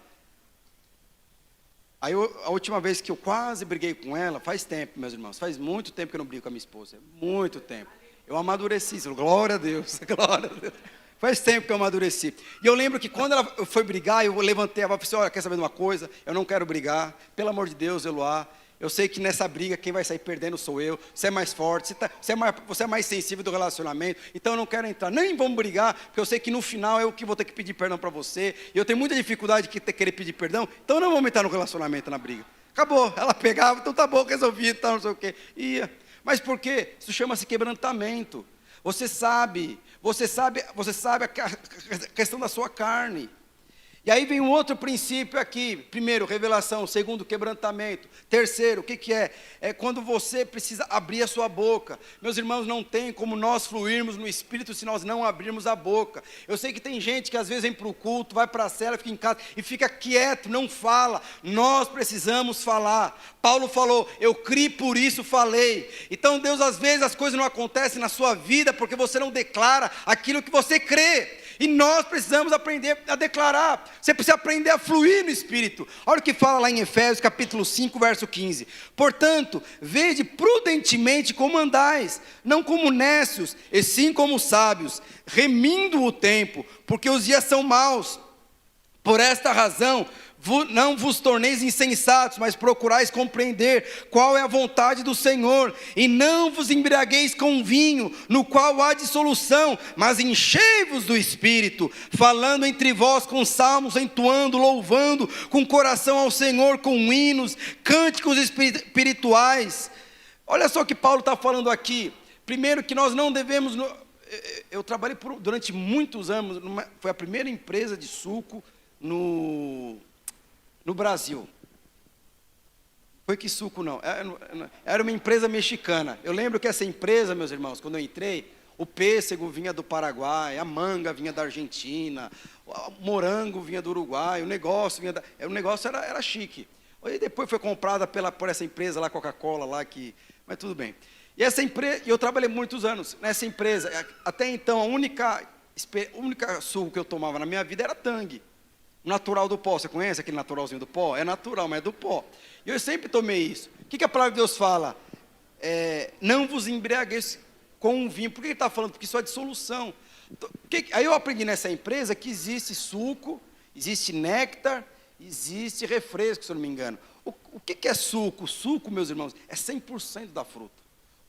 aí a última vez que eu quase briguei com ela, faz tempo, meus irmãos, faz muito tempo que eu não brigo com a minha esposa, muito tempo. Eu amadureci, glória a Deus, glória a Deus. Faz tempo que eu amadureci. E eu lembro que quando ela foi brigar, eu levantei a voz e falei assim, olha, quer saber de uma coisa? Eu não quero brigar. Pelo amor de Deus, Eloá, eu sei que nessa briga quem vai sair perdendo sou eu. Você é mais forte, você é mais sensível do relacionamento. Então eu não quero entrar. Nem vamos brigar, porque eu sei que no final eu que vou ter que pedir perdão para você. E eu tenho muita dificuldade de querer pedir perdão. Então não vamos entrar no relacionamento, na briga. Acabou. Ela pegava, então tá bom, resolvi, tá, não sei o quê. Ia. Mas por quê? Isso chama-se quebrantamento. Você sabe a questão da sua carne. E aí vem um outro princípio aqui. Primeiro, revelação. Segundo, quebrantamento. Terceiro, o que é? É quando você precisa abrir a sua boca. Meus irmãos, não tem como nós fluirmos no Espírito se nós não abrirmos a boca. Eu sei que tem gente que às vezes vem para o culto, vai para a cela, fica em casa e fica quieto, não fala. Nós precisamos falar. Paulo falou, eu criei, por isso falei. Então Deus, às vezes as coisas não acontecem na sua vida porque você não declara aquilo que você crê. E nós precisamos aprender a declarar. Você precisa aprender a fluir no Espírito. Olha o que fala lá em Efésios capítulo 5, verso 15. Portanto, vede prudentemente como andais, não como nécios, e sim como sábios, remindo o tempo, porque os dias são maus. Por esta razão, Não vos torneis insensatos, mas procurais compreender qual é a vontade do Senhor. E não vos embriagueis com vinho, no qual há dissolução, mas enchei-vos do Espírito, falando entre vós com salmos, entoando, louvando com coração ao Senhor, com hinos, cânticos espirituais. Olha só o que Paulo está falando aqui. Primeiro, que nós não devemos... Eu trabalhei durante muitos anos, foi a primeira empresa de suco no Brasil. Foi que suco não, era uma empresa mexicana. Eu lembro que essa empresa, meus irmãos, quando eu entrei, o pêssego vinha do Paraguai, a manga vinha da Argentina, o morango vinha do Uruguai, o negócio era chique. E depois foi comprada por essa empresa lá, Coca-Cola, mas tudo bem. E essa empresa, eu trabalhei muitos anos nessa empresa. Até então, a única suco que eu tomava na minha vida era Tang. Natural do pó. Você conhece aquele naturalzinho do pó? É natural, mas é do pó. E eu sempre tomei isso. O que a palavra de Deus fala? Não vos embriagueis com vinho. Por que ele está falando? Porque isso é dissolução. Aí eu aprendi nessa empresa que existe suco, existe néctar, existe refresco, se eu não me engano. O que é suco? Suco, meus irmãos, é 100% da fruta.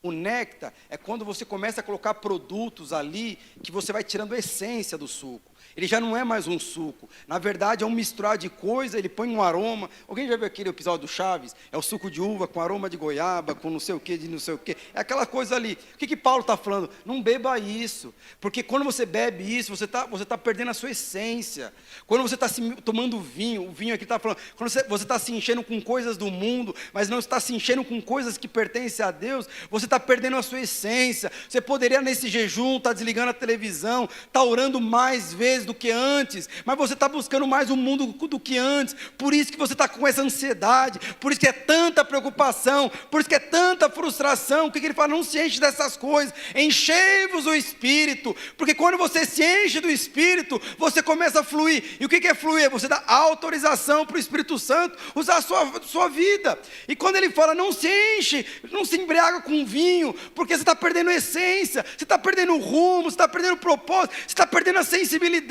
O néctar é quando você começa a colocar produtos ali, que você vai tirando a essência do suco. Ele já não é mais um suco. Na verdade, é um misturar de coisa, ele põe um aroma. Alguém já viu aquele episódio do Chaves? É o suco de uva com aroma de goiaba, com não sei o que, de não sei o que. É aquela coisa ali. O que Paulo está falando? Não beba isso. Porque quando você bebe isso, você tá perdendo a sua essência. Quando você está tomando vinho, o vinho aqui está falando, quando você está se enchendo com coisas do mundo, mas não está se enchendo com coisas que pertencem a Deus, você está perdendo a sua essência. Você poderia, nesse jejum, estar desligando a televisão, estar orando mais vezes do que antes, mas você está buscando mais o mundo do que antes. Por isso que você está com essa ansiedade, por isso que é tanta preocupação, por isso que é tanta frustração. O que ele fala? Não se enche dessas coisas, enchei-vos o Espírito, porque quando você se enche do Espírito, você começa a fluir. E o que é fluir? Você dá autorização para o Espírito Santo usar a sua vida. E quando ele fala, não se enche, não se embriaga com vinho, porque você está perdendo a essência, você está perdendo o rumo, você está perdendo o propósito, você está perdendo a sensibilidade.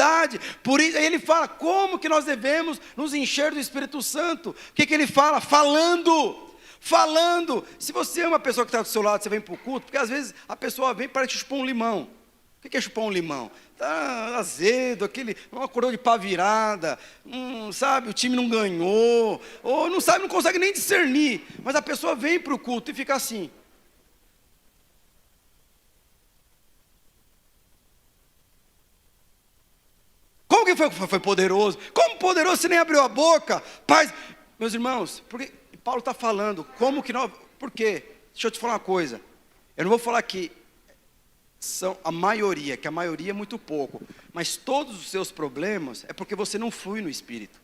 Por isso, aí ele fala, como que nós devemos nos encher do Espírito Santo? O que ele fala? Falando. Se você é uma pessoa que está do seu lado, você vem para o culto, porque às vezes a pessoa vem para te chupar um limão. O que é chupar um limão? Está azedo, uma coroa de pá virada, sabe, o time não ganhou, ou não sabe, não consegue nem discernir, mas a pessoa vem para o culto e fica assim. Como que foi poderoso? Como poderoso, você nem abriu a boca? Paz, meus irmãos, porque Paulo está falando, como que nós... Por quê? Deixa eu te falar uma coisa. Eu não vou falar que são a maioria, que a maioria é muito pouco, mas todos os seus problemas é porque você não flui no Espírito.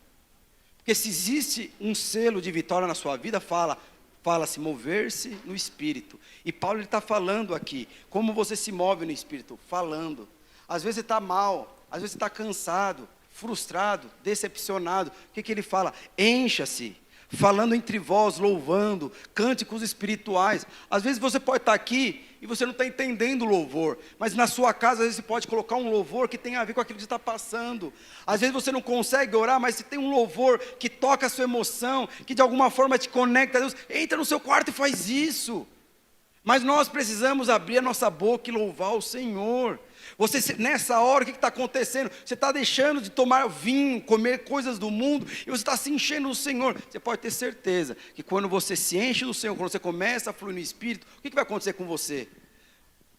Porque se existe um selo de vitória na sua vida, fala-se mover-se no Espírito. E Paulo está falando aqui, como você se move no Espírito? Falando. Às vezes você está mal, às vezes você está cansado, frustrado, decepcionado. O que ele fala? Encha-se, falando entre vós, louvando, cânticos espirituais. Às vezes você pode estar aqui e você não está entendendo o louvor, mas na sua casa às vezes você pode colocar um louvor que tem a ver com aquilo que está passando. Às vezes você não consegue orar, mas se tem um louvor que toca a sua emoção, que de alguma forma te conecta a Deus, entra no seu quarto e faz isso. Mas nós precisamos abrir a nossa boca e louvar o Senhor. Nessa hora, o que está acontecendo? Você está deixando de tomar vinho, comer coisas do mundo, e você está se enchendo do Senhor. Você pode ter certeza que quando você se enche do Senhor, quando você começa a fluir no Espírito, o que vai acontecer com você?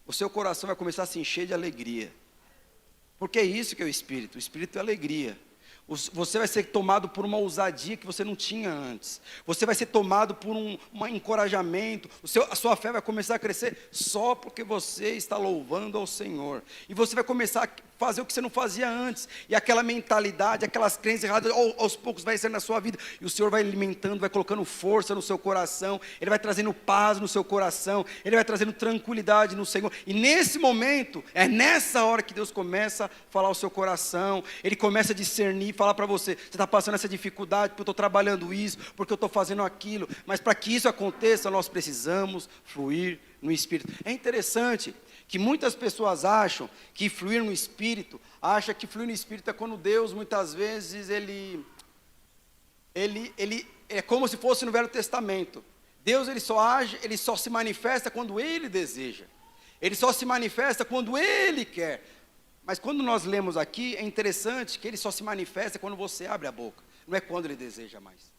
O seu coração vai começar a se encher de alegria. Porque é isso que é o Espírito é alegria. Você vai ser tomado por uma ousadia que você não tinha antes. Você vai ser tomado por um encorajamento. A sua fé vai começar a crescer só porque você está louvando ao Senhor. E você vai começar a fazer o que você não fazia antes. E aquela mentalidade, aquelas crenças erradas, aos poucos vai ser na sua vida. E o Senhor vai alimentando, vai colocando força no seu coração. Ele vai trazendo paz no seu coração. Ele vai trazendo tranquilidade no Senhor. E nesse momento, é nessa hora que Deus começa a falar ao seu coração. Ele começa a discernir, falar para você está passando essa dificuldade, porque eu estou trabalhando isso, porque eu estou fazendo aquilo. Mas para que isso aconteça, nós precisamos fluir no Espírito. É interessante que muitas pessoas acham que fluir no Espírito é quando Deus, muitas vezes, ele ele é como se fosse no Velho Testamento. Deus, ele só age, ele só se manifesta quando Ele deseja. Ele só se manifesta quando Ele quer. Mas quando nós lemos aqui, é interessante que Ele só se manifesta quando você abre a boca. Não é quando Ele deseja mais.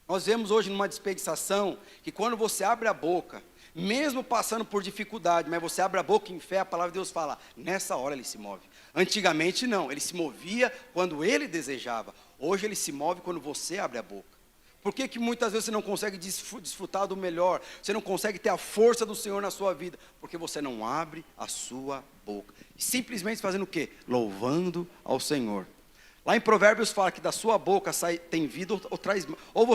Nós vemos hoje numa dispensação que quando você abre a boca, mesmo passando por dificuldade, mas você abre a boca em fé, a palavra de Deus fala, nessa hora Ele se move. Antigamente não, Ele se movia quando Ele desejava. Hoje Ele se move quando você abre a boca. Por que que muitas vezes você não consegue desfrutar do melhor? Você não consegue ter a força do Senhor na sua vida? Porque você não abre a sua boca. Simplesmente fazendo o quê? Louvando ao Senhor. Lá em Provérbios fala que da sua boca tem vida ou traz... Ou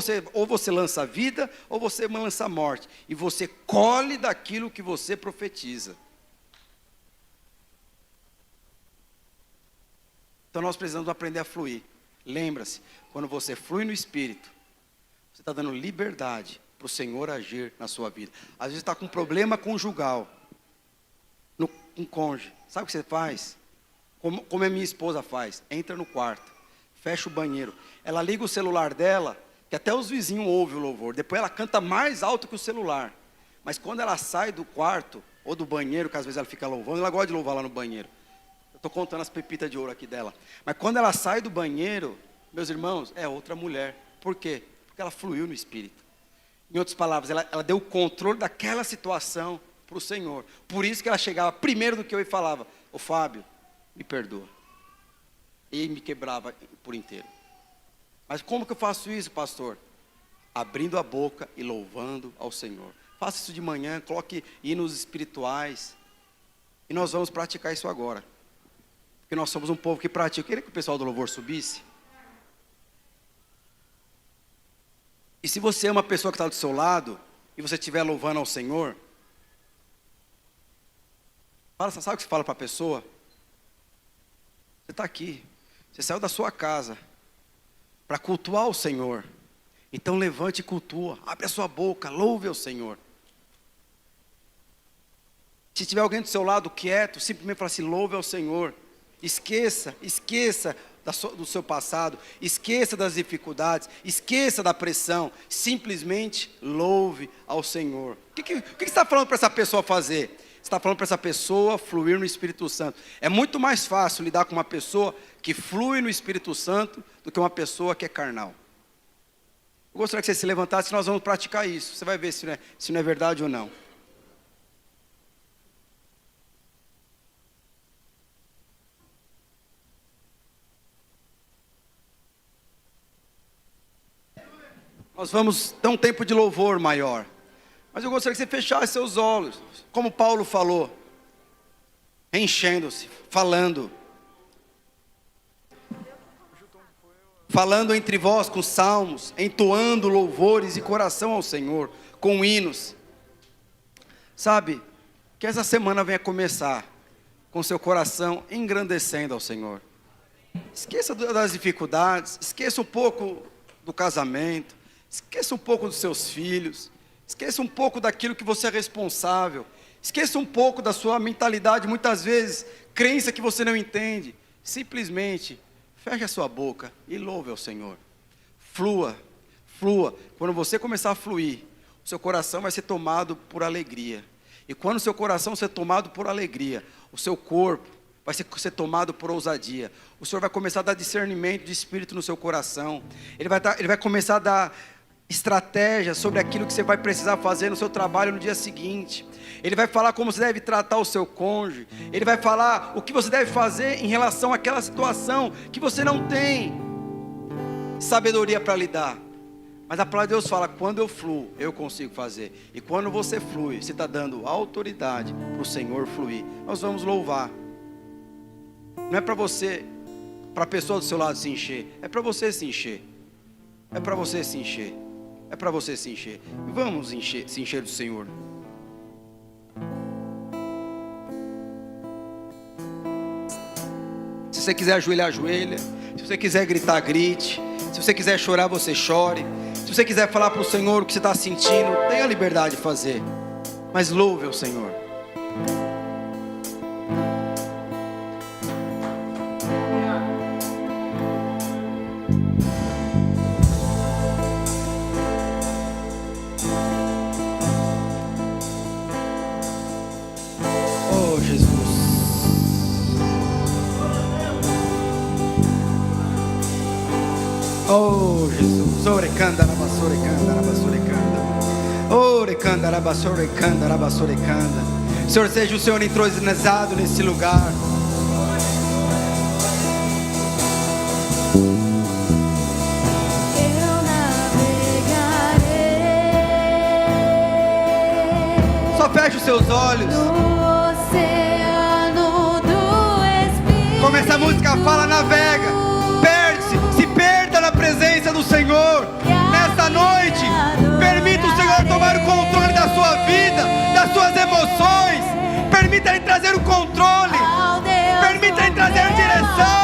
você lança vida, ou você lança morte. E você colhe daquilo que você profetiza. Então nós precisamos aprender a fluir. Lembra-se, quando você flui no Espírito, você está dando liberdade para o Senhor agir na sua vida. Às vezes está com um problema conjugal, com cônjuge. Sabe o que você faz? Como a minha esposa faz? Entra no quarto, fecha o banheiro. Ela liga o celular dela, que até os vizinhos ouvem o louvor. Depois ela canta mais alto que o celular. Mas quando ela sai do quarto, ou do banheiro, que às vezes ela fica louvando, ela gosta de louvar lá no banheiro. Eu estou contando as pepitas de ouro aqui dela. Mas quando ela sai do banheiro, meus irmãos, é outra mulher. Por quê? Porque ela fluiu no Espírito. Em outras palavras, ela deu o controle daquela situação para o Senhor. Por isso que ela chegava primeiro do que eu e falava, ô Fábio, me perdoa. E me quebrava por inteiro. Mas como que eu faço isso, pastor? Abrindo a boca e louvando ao Senhor. Faça isso de manhã, coloque hinos espirituais. E nós vamos praticar isso agora. Porque nós somos um povo que pratica. Eu queria que o pessoal do louvor subisse. E se você é uma pessoa que está do seu lado, e você estiver louvando ao Senhor, sabe o que você fala para a pessoa? Você está aqui, você saiu da sua casa, para cultuar o Senhor, então levante e cultua, abre a sua boca, louve ao Senhor. Se tiver alguém do seu lado quieto, simplesmente fala assim, louve ao Senhor, esqueça do seu passado, esqueça das dificuldades, esqueça da pressão, simplesmente louve ao Senhor. O que você está falando para essa pessoa fazer? Você está falando para essa pessoa fluir no Espírito Santo. É muito mais fácil lidar com uma pessoa que flui no Espírito Santo do que uma pessoa que é carnal. Eu gostaria que você se levantasse, nós vamos praticar isso. Você vai ver se não é verdade ou não. Nós vamos ter um tempo de louvor maior. Mas eu gostaria que você fechasse seus olhos. Como Paulo falou. Enchendo-se, falando. Falando entre vós com salmos, entoando louvores e coração ao Senhor, com hinos. Sabe, que essa semana venha começar com seu coração engrandecendo ao Senhor. Esqueça das dificuldades, esqueça um pouco do casamento. Esqueça um pouco dos seus filhos, esqueça um pouco daquilo que você é responsável, esqueça um pouco da sua mentalidade, muitas vezes, crença que você não entende. Simplesmente, feche a sua boca e louve ao Senhor. Flua. Quando você começar a fluir, o seu coração vai ser tomado por alegria. E quando o seu coração ser tomado por alegria, o seu corpo vai ser tomado por ousadia. O Senhor vai começar a dar discernimento de espírito no seu coração. Ele vai começar a dar estratégias sobre aquilo que você vai precisar fazer no seu trabalho no dia seguinte. Ele vai falar como você deve tratar o seu cônjuge. Ele vai falar o que você deve fazer em relação àquela situação que você não tem sabedoria para lidar. Mas a palavra de Deus fala, quando eu fluo, eu consigo fazer. E quando você flui, você está dando autoridade para o Senhor fluir. Nós vamos louvar. Não é para você, para a pessoa do seu lado se encher. É para você se encher. É para você se encher. É para você se encher. Vamos se encher do Senhor. Se você quiser ajoelhar, ajoelha. Se você quiser gritar, grite. Se você quiser chorar, você chore. Se você quiser falar para o Senhor o que você está sentindo, tenha a liberdade de fazer. Mas louve o Senhor. Oh, Jesus. Orecanda, rabassorecanda, rabassorecanda. Orecanda, rabassorecanda, rabassorecanda. Senhor, seja o Senhor entronizado nesse lugar. Feche os seus olhos. No oceano do Espírito. Como essa música fala, navega. Se perda na presença do Senhor. Nesta noite, permita o Senhor tomar o controle da sua vida, das suas emoções. Permita Ele trazer o controle. Permita Ele trazer a direção.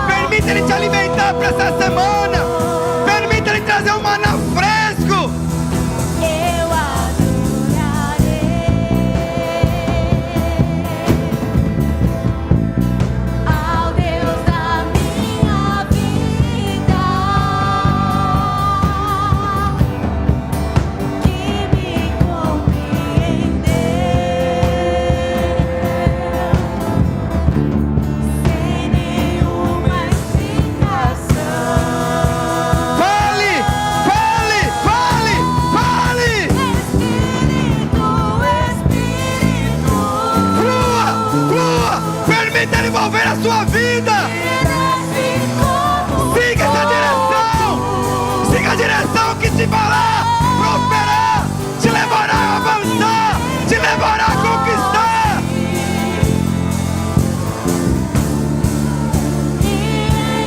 Permita Ele te alimentar para essa semana. Permita Ele trazer um maná fresco. Eu adorarei ao Deus da minha vida, que me compreendeu sem nenhuma explicação. Fale, fale, fale, fale. Espírito, Flua, flua. Permita Ele envolver a sua vida. Siga essa direção. Siga a direção que te fará prosperar, te levará a avançar, te levará a conquistar.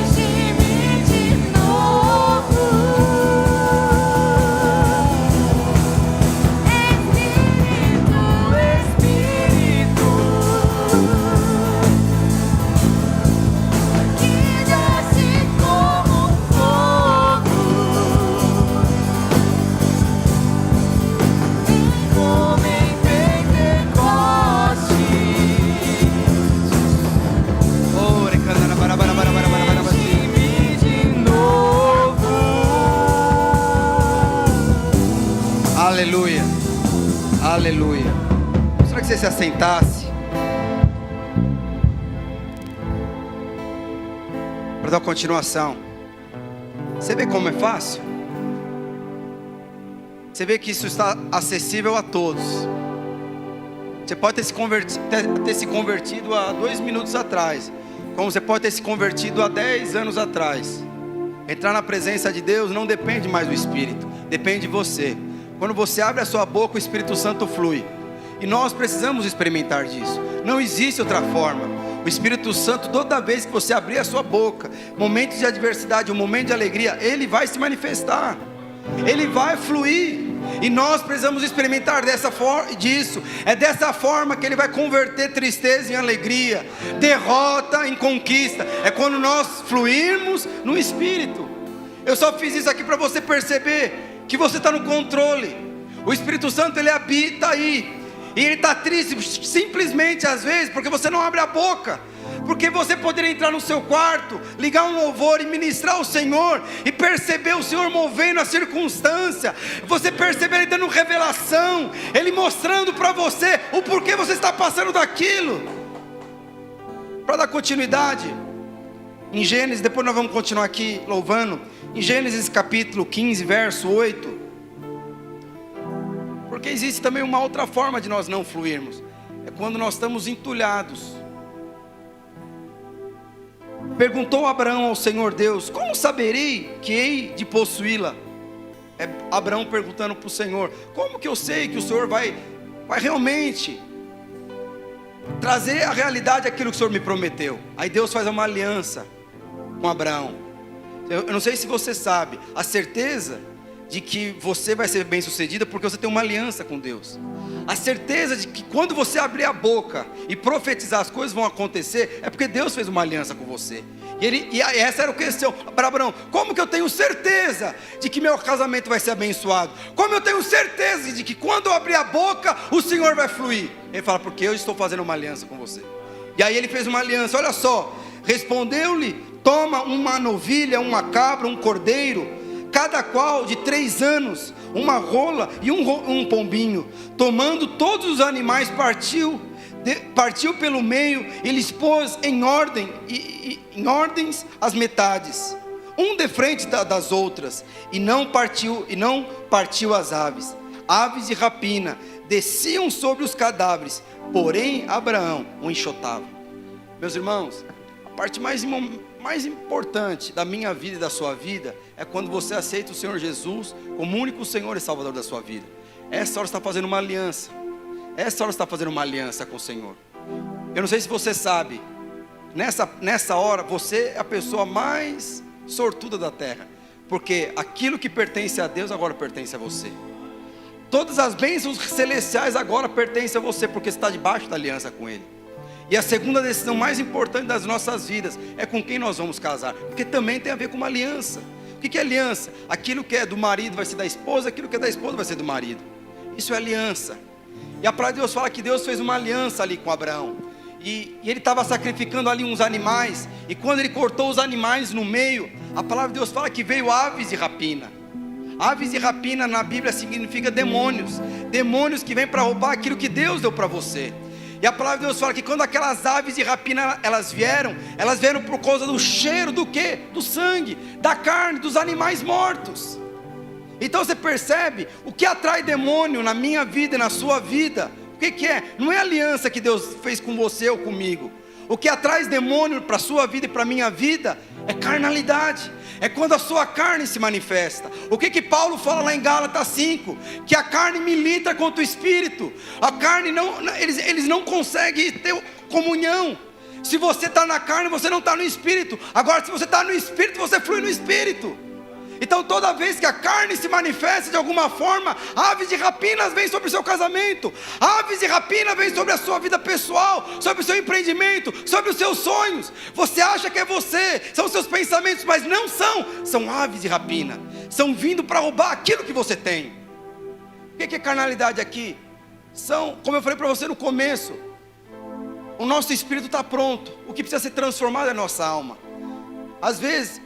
enche-me de novo, Espírito, que desce como fogo, vem como em Pentecoste. Ore, cantando, bara, bara, bara, bara, bara, bara, bara. Enche-me de novo. Aleluia, aleluia. Gostaria que você se assentasse para dar continuação. Você vê como é fácil? Você vê que isso está acessível a todos. Você pode ter se convertido há 2 minutos atrás, como você pode ter se convertido há 10 anos atrás. Entrar na presença de Deus não depende mais do Espírito, depende de você. Quando você abre a sua boca, o Espírito Santo flui. E nós precisamos experimentar disso. Não existe outra forma. O Espírito Santo, toda vez que você abrir a sua boca, momentos de adversidade, um momento de alegria, ele vai se manifestar, ele vai fluir. E nós precisamos experimentar disso. É dessa forma que ele vai converter tristeza em alegria, derrota em conquista. É quando nós fluirmos no Espírito. Eu só fiz isso aqui para você perceber que você está no controle. O Espírito Santo, ele habita aí. E ele está triste simplesmente às vezes porque você não abre a boca. Porque você poderia entrar no seu quarto, ligar um louvor e ministrar ao Senhor, e perceber o Senhor movendo a circunstância, você perceber Ele dando revelação, Ele mostrando para você o porquê você está passando daquilo. Para dar continuidade, em Gênesis, depois nós vamos continuar aqui louvando, em Gênesis capítulo 15, verso 8, porque existe também uma outra forma de nós não fluirmos, é quando nós estamos entulhados. Perguntou Abraão ao Senhor Deus: como saberei que hei de possuí-la? É Abraão perguntando para o Senhor: como que eu sei que o Senhor vai realmente trazer a realidade aquilo que o Senhor me prometeu? Aí Deus faz uma aliança com Abraão. Eu não sei se você sabe, a certeza de que você vai ser bem sucedida porque você tem uma aliança com Deus. A certeza de que quando você abrir a boca e profetizar, as coisas vão acontecer, é porque Deus fez uma aliança com você. E essa era a questão para Abraão: como que eu tenho certeza de que meu casamento vai ser abençoado? Como eu tenho certeza de que quando eu abrir a boca, o Senhor vai fluir? Ele fala: porque eu estou fazendo uma aliança com você. E aí ele fez uma aliança. Olha só, respondeu-lhe: toma uma novilha, uma cabra, um cordeiro, cada qual de 3 anos, uma rola e um pombinho. Tomando todos os animais, partiu pelo meio e lhes pôs em ordens as metades, um de frente das outras, e não partiu as aves. Aves de rapina desciam sobre os cadáveres, porém Abraão o enxotava. Meus irmãos, a parte mais importante da minha vida e da sua vida é quando você aceita o Senhor Jesus como único Senhor e Salvador da sua vida. Essa hora você está fazendo uma aliança. Essa hora você está fazendo uma aliança com o Senhor. Eu não sei se você sabe, nessa hora você é a pessoa mais sortuda da terra, porque aquilo que pertence a Deus agora pertence a você. Todas as bênçãos celestiais agora pertencem a você, porque você está debaixo da aliança com Ele. E a segunda decisão mais importante das nossas vidas é com quem nós vamos casar, porque também tem a ver com uma aliança. O que é aliança? Aquilo que é do marido vai ser da esposa, aquilo que é da esposa vai ser do marido. Isso é aliança. E a palavra de Deus fala que Deus fez uma aliança ali com Abraão, e ele estava sacrificando ali uns animais, e quando ele cortou os animais no meio, a palavra de Deus fala que veio aves de rapina. Aves de rapina na Bíblia significa demônios que vêm para roubar aquilo que Deus deu para você. E a palavra de Deus fala que quando aquelas aves de rapina elas vieram por causa do cheiro do quê? Do sangue, da carne, dos animais mortos. Então você percebe o que atrai demônio na minha vida e na sua vida? O que é? Não é a aliança que Deus fez com você ou comigo. O que atrai demônio para a sua vida e para a minha vida é carnalidade. É quando a sua carne se manifesta. O que Paulo fala lá em Gálatas 5? Que a carne milita contra o Espírito. A carne eles não conseguem ter comunhão. Se você está na carne, você não está no Espírito. Agora, se você está no Espírito, você flui no Espírito. Então toda vez que a carne se manifesta de alguma forma, aves de rapinas vêm sobre o seu casamento, aves de rapina vêm sobre a sua vida pessoal, sobre o seu empreendimento, sobre os seus sonhos. Você acha que é você, são os seus pensamentos, mas não são aves de rapina, são vindo para roubar aquilo que você tem. O que é carnalidade aqui? Como eu falei para você no começo, o nosso espírito está pronto, o que precisa ser transformado é a nossa alma. Às vezes,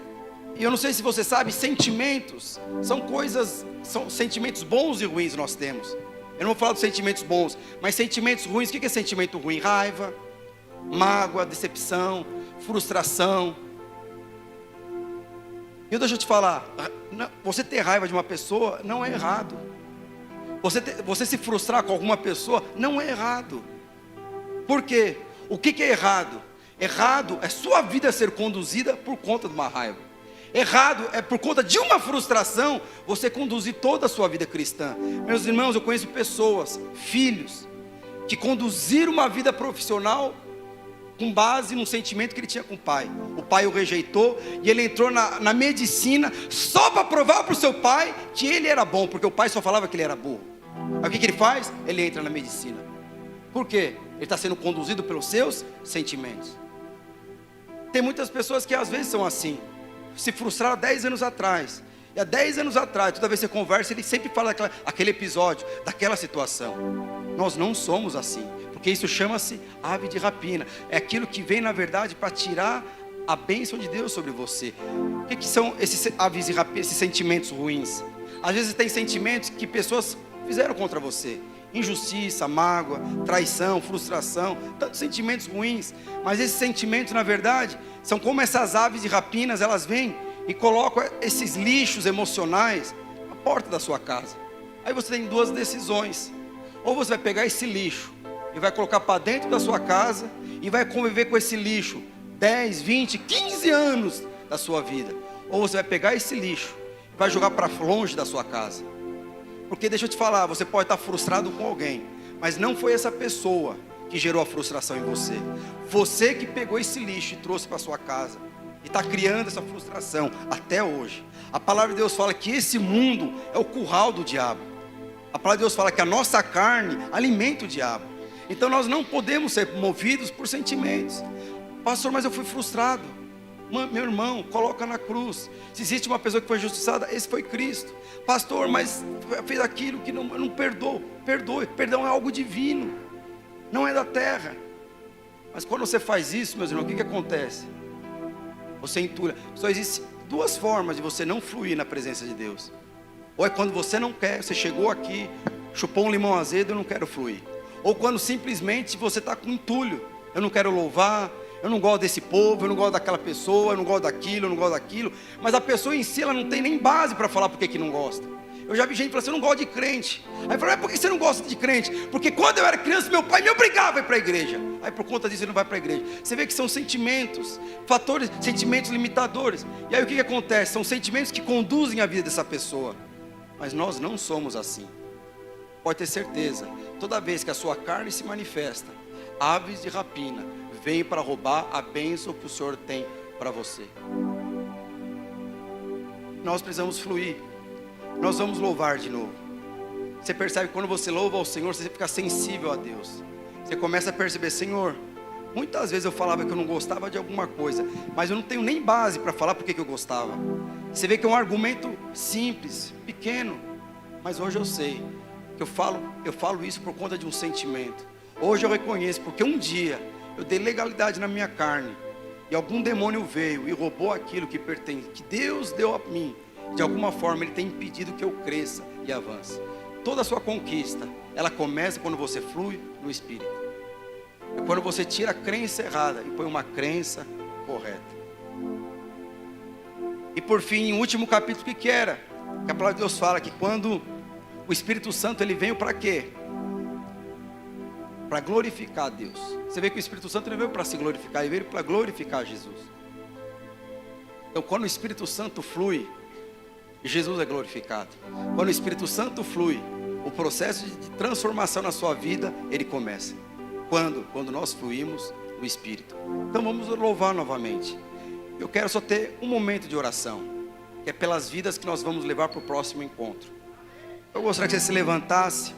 e eu não sei se você sabe, sentimentos são sentimentos bons e ruins nós temos. Eu não vou falar dos sentimentos bons, mas sentimentos ruins. O que é sentimento ruim? Raiva, mágoa, decepção, frustração. E deixa eu te falar, você ter raiva de uma pessoa não é errado. Você se frustrar com alguma pessoa não é errado. Por quê? O que é errado? Errado é sua vida ser conduzida por conta de uma raiva. Errado é por conta de uma frustração você conduzir toda a sua vida cristã. Meus irmãos, eu conheço pessoas, filhos, que conduziram uma vida profissional com base num sentimento que ele tinha com o pai. O pai o rejeitou e ele entrou na medicina só para provar para o seu pai que ele era bom, porque o pai só falava que ele era burro. Aí o que ele faz? Ele entra na medicina. Por quê? Ele está sendo conduzido pelos seus sentimentos. Tem muitas pessoas que às vezes são assim, se frustraram há 10 anos atrás. E há 10 anos atrás, toda vez que você conversa, ele sempre fala aquele episódio, daquela situação. Nós não somos assim, porque isso chama-se ave de rapina. É aquilo que vem na verdade para tirar a bênção de Deus sobre você. O que são esses aves de rapina, esses sentimentos ruins? Às vezes tem sentimentos que pessoas fizeram contra você. Injustiça, mágoa, traição, frustração, tantos sentimentos ruins. Mas esses sentimentos, na verdade, são como essas aves de rapinas. Elas vêm e colocam esses lixos emocionais à porta da sua casa. Aí você tem duas decisões: ou você vai pegar esse lixo e vai colocar para dentro da sua casa e vai conviver com esse lixo 10, 20, 15 anos da sua vida, ou você vai pegar esse lixo e vai jogar para longe da sua casa. Porque deixa eu te falar, você pode estar frustrado com alguém, mas não foi essa pessoa que gerou a frustração em você. Você que pegou esse lixo e trouxe para sua casa e está criando essa frustração até hoje. A palavra de Deus fala que esse mundo é o curral do diabo. A palavra de Deus fala que a nossa carne alimenta o diabo. Então nós não podemos ser movidos por sentimentos. Pastor, mas eu fui frustrado. Meu irmão, coloca na cruz. Se existe uma pessoa que foi justiçada, esse foi Cristo. Pastor, mas fez aquilo que não perdoou. Perdoe, perdão é algo divino, não é da terra. Mas quando você faz isso, meus irmãos, o que acontece? Você entulha. Só existem duas formas de você não fluir na presença de Deus. Ou é quando você não quer, você chegou aqui, chupou um limão azedo, eu não quero fluir. Ou quando simplesmente você está com entulho, eu não quero louvar, eu não gosto desse povo, eu não gosto daquela pessoa, eu não gosto daquilo, eu não gosto daquilo. Mas a pessoa em si, ela não tem nem base para falar porque que não gosta. Eu já vi gente falando assim: eu não gosto de crente. Aí eu falei: mas por que você não gosta de crente? Porque quando eu era criança, meu pai me obrigava a ir para a igreja. Aí por conta disso ele não vai para a igreja. Você vê que são sentimentos, fatores, sentimentos limitadores. E aí o que acontece? São sentimentos que conduzem a vida dessa pessoa. Mas nós não somos assim. Pode ter certeza, toda vez que a sua carne se manifesta, aves de rapina vêm para roubar a bênção que o Senhor tem para você. Nós precisamos fluir. Nós vamos louvar de novo. Você percebe que quando você louva ao Senhor, você fica sensível a Deus. Você começa a perceber: Senhor, muitas vezes eu falava que eu não gostava de alguma coisa, mas eu não tenho nem base para falar porque que eu gostava. Você vê que é um argumento simples, pequeno, mas hoje eu sei que eu falo isso por conta de um sentimento. Hoje eu reconheço, porque um dia eu dei legalidade na minha carne e algum demônio veio e roubou aquilo que pertence, que Deus deu a mim. De alguma forma ele tem impedido que eu cresça e avance. Toda a sua conquista, ela começa quando você flui no Espírito. É quando você tira a crença errada e põe uma crença correta. E por fim, o último capítulo, que era? Que a palavra de Deus fala que quando o Espírito Santo ele veio para quê? Para glorificar a Deus. Você vê que o Espírito Santo não veio para se glorificar, ele veio para glorificar Jesus. Então quando o Espírito Santo flui, Jesus é glorificado. Quando o Espírito Santo flui, o processo de transformação na sua vida, ele começa. Quando nós fluímos no Espírito. Então vamos louvar novamente. Eu quero só ter um momento de oração, que é pelas vidas que nós vamos levar para o próximo encontro. Eu gostaria que você se levantasse.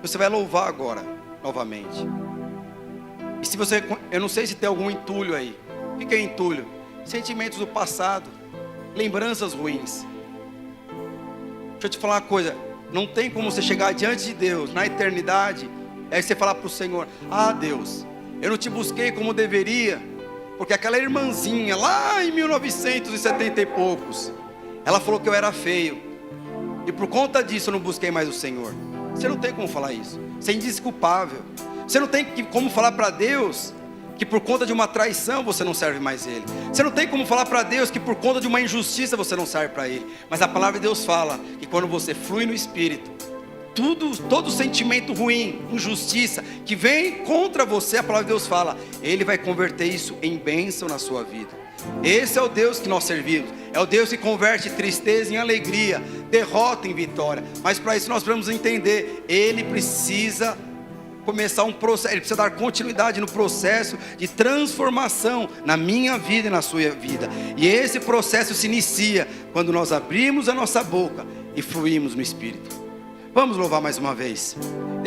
Você vai louvar agora, novamente. E se você, eu não sei se tem algum entulho aí. O que é entulho? Sentimentos do passado, lembranças ruins. Deixa eu te falar uma coisa: não tem como você chegar diante de Deus na eternidade, aí você falar para o Senhor: ah, Deus, eu não te busquei como deveria, porque aquela irmãzinha lá em 1970 e poucos, ela falou que eu era feio, e por conta disso eu não busquei mais o Senhor. Você não tem como falar isso. Você é indesculpável. Você não tem como falar para Deus que por conta de uma traição você não serve mais Ele. Você não tem como falar para Deus que por conta de uma injustiça você não serve para Ele. Mas a palavra de Deus fala que quando você flui no Espírito, todo sentimento ruim, injustiça que vem contra você, a palavra de Deus fala, Ele vai converter isso em bênção na sua vida. Esse é o Deus que nós servimos. É o Deus que converte tristeza em alegria, derrota em vitória. Mas para isso nós precisamos entender, Ele precisa começar um processo, ele precisa dar continuidade no processo de transformação na minha vida e na sua vida. E esse processo se inicia quando nós abrimos a nossa boca e fluímos no Espírito. Vamos louvar mais uma vez.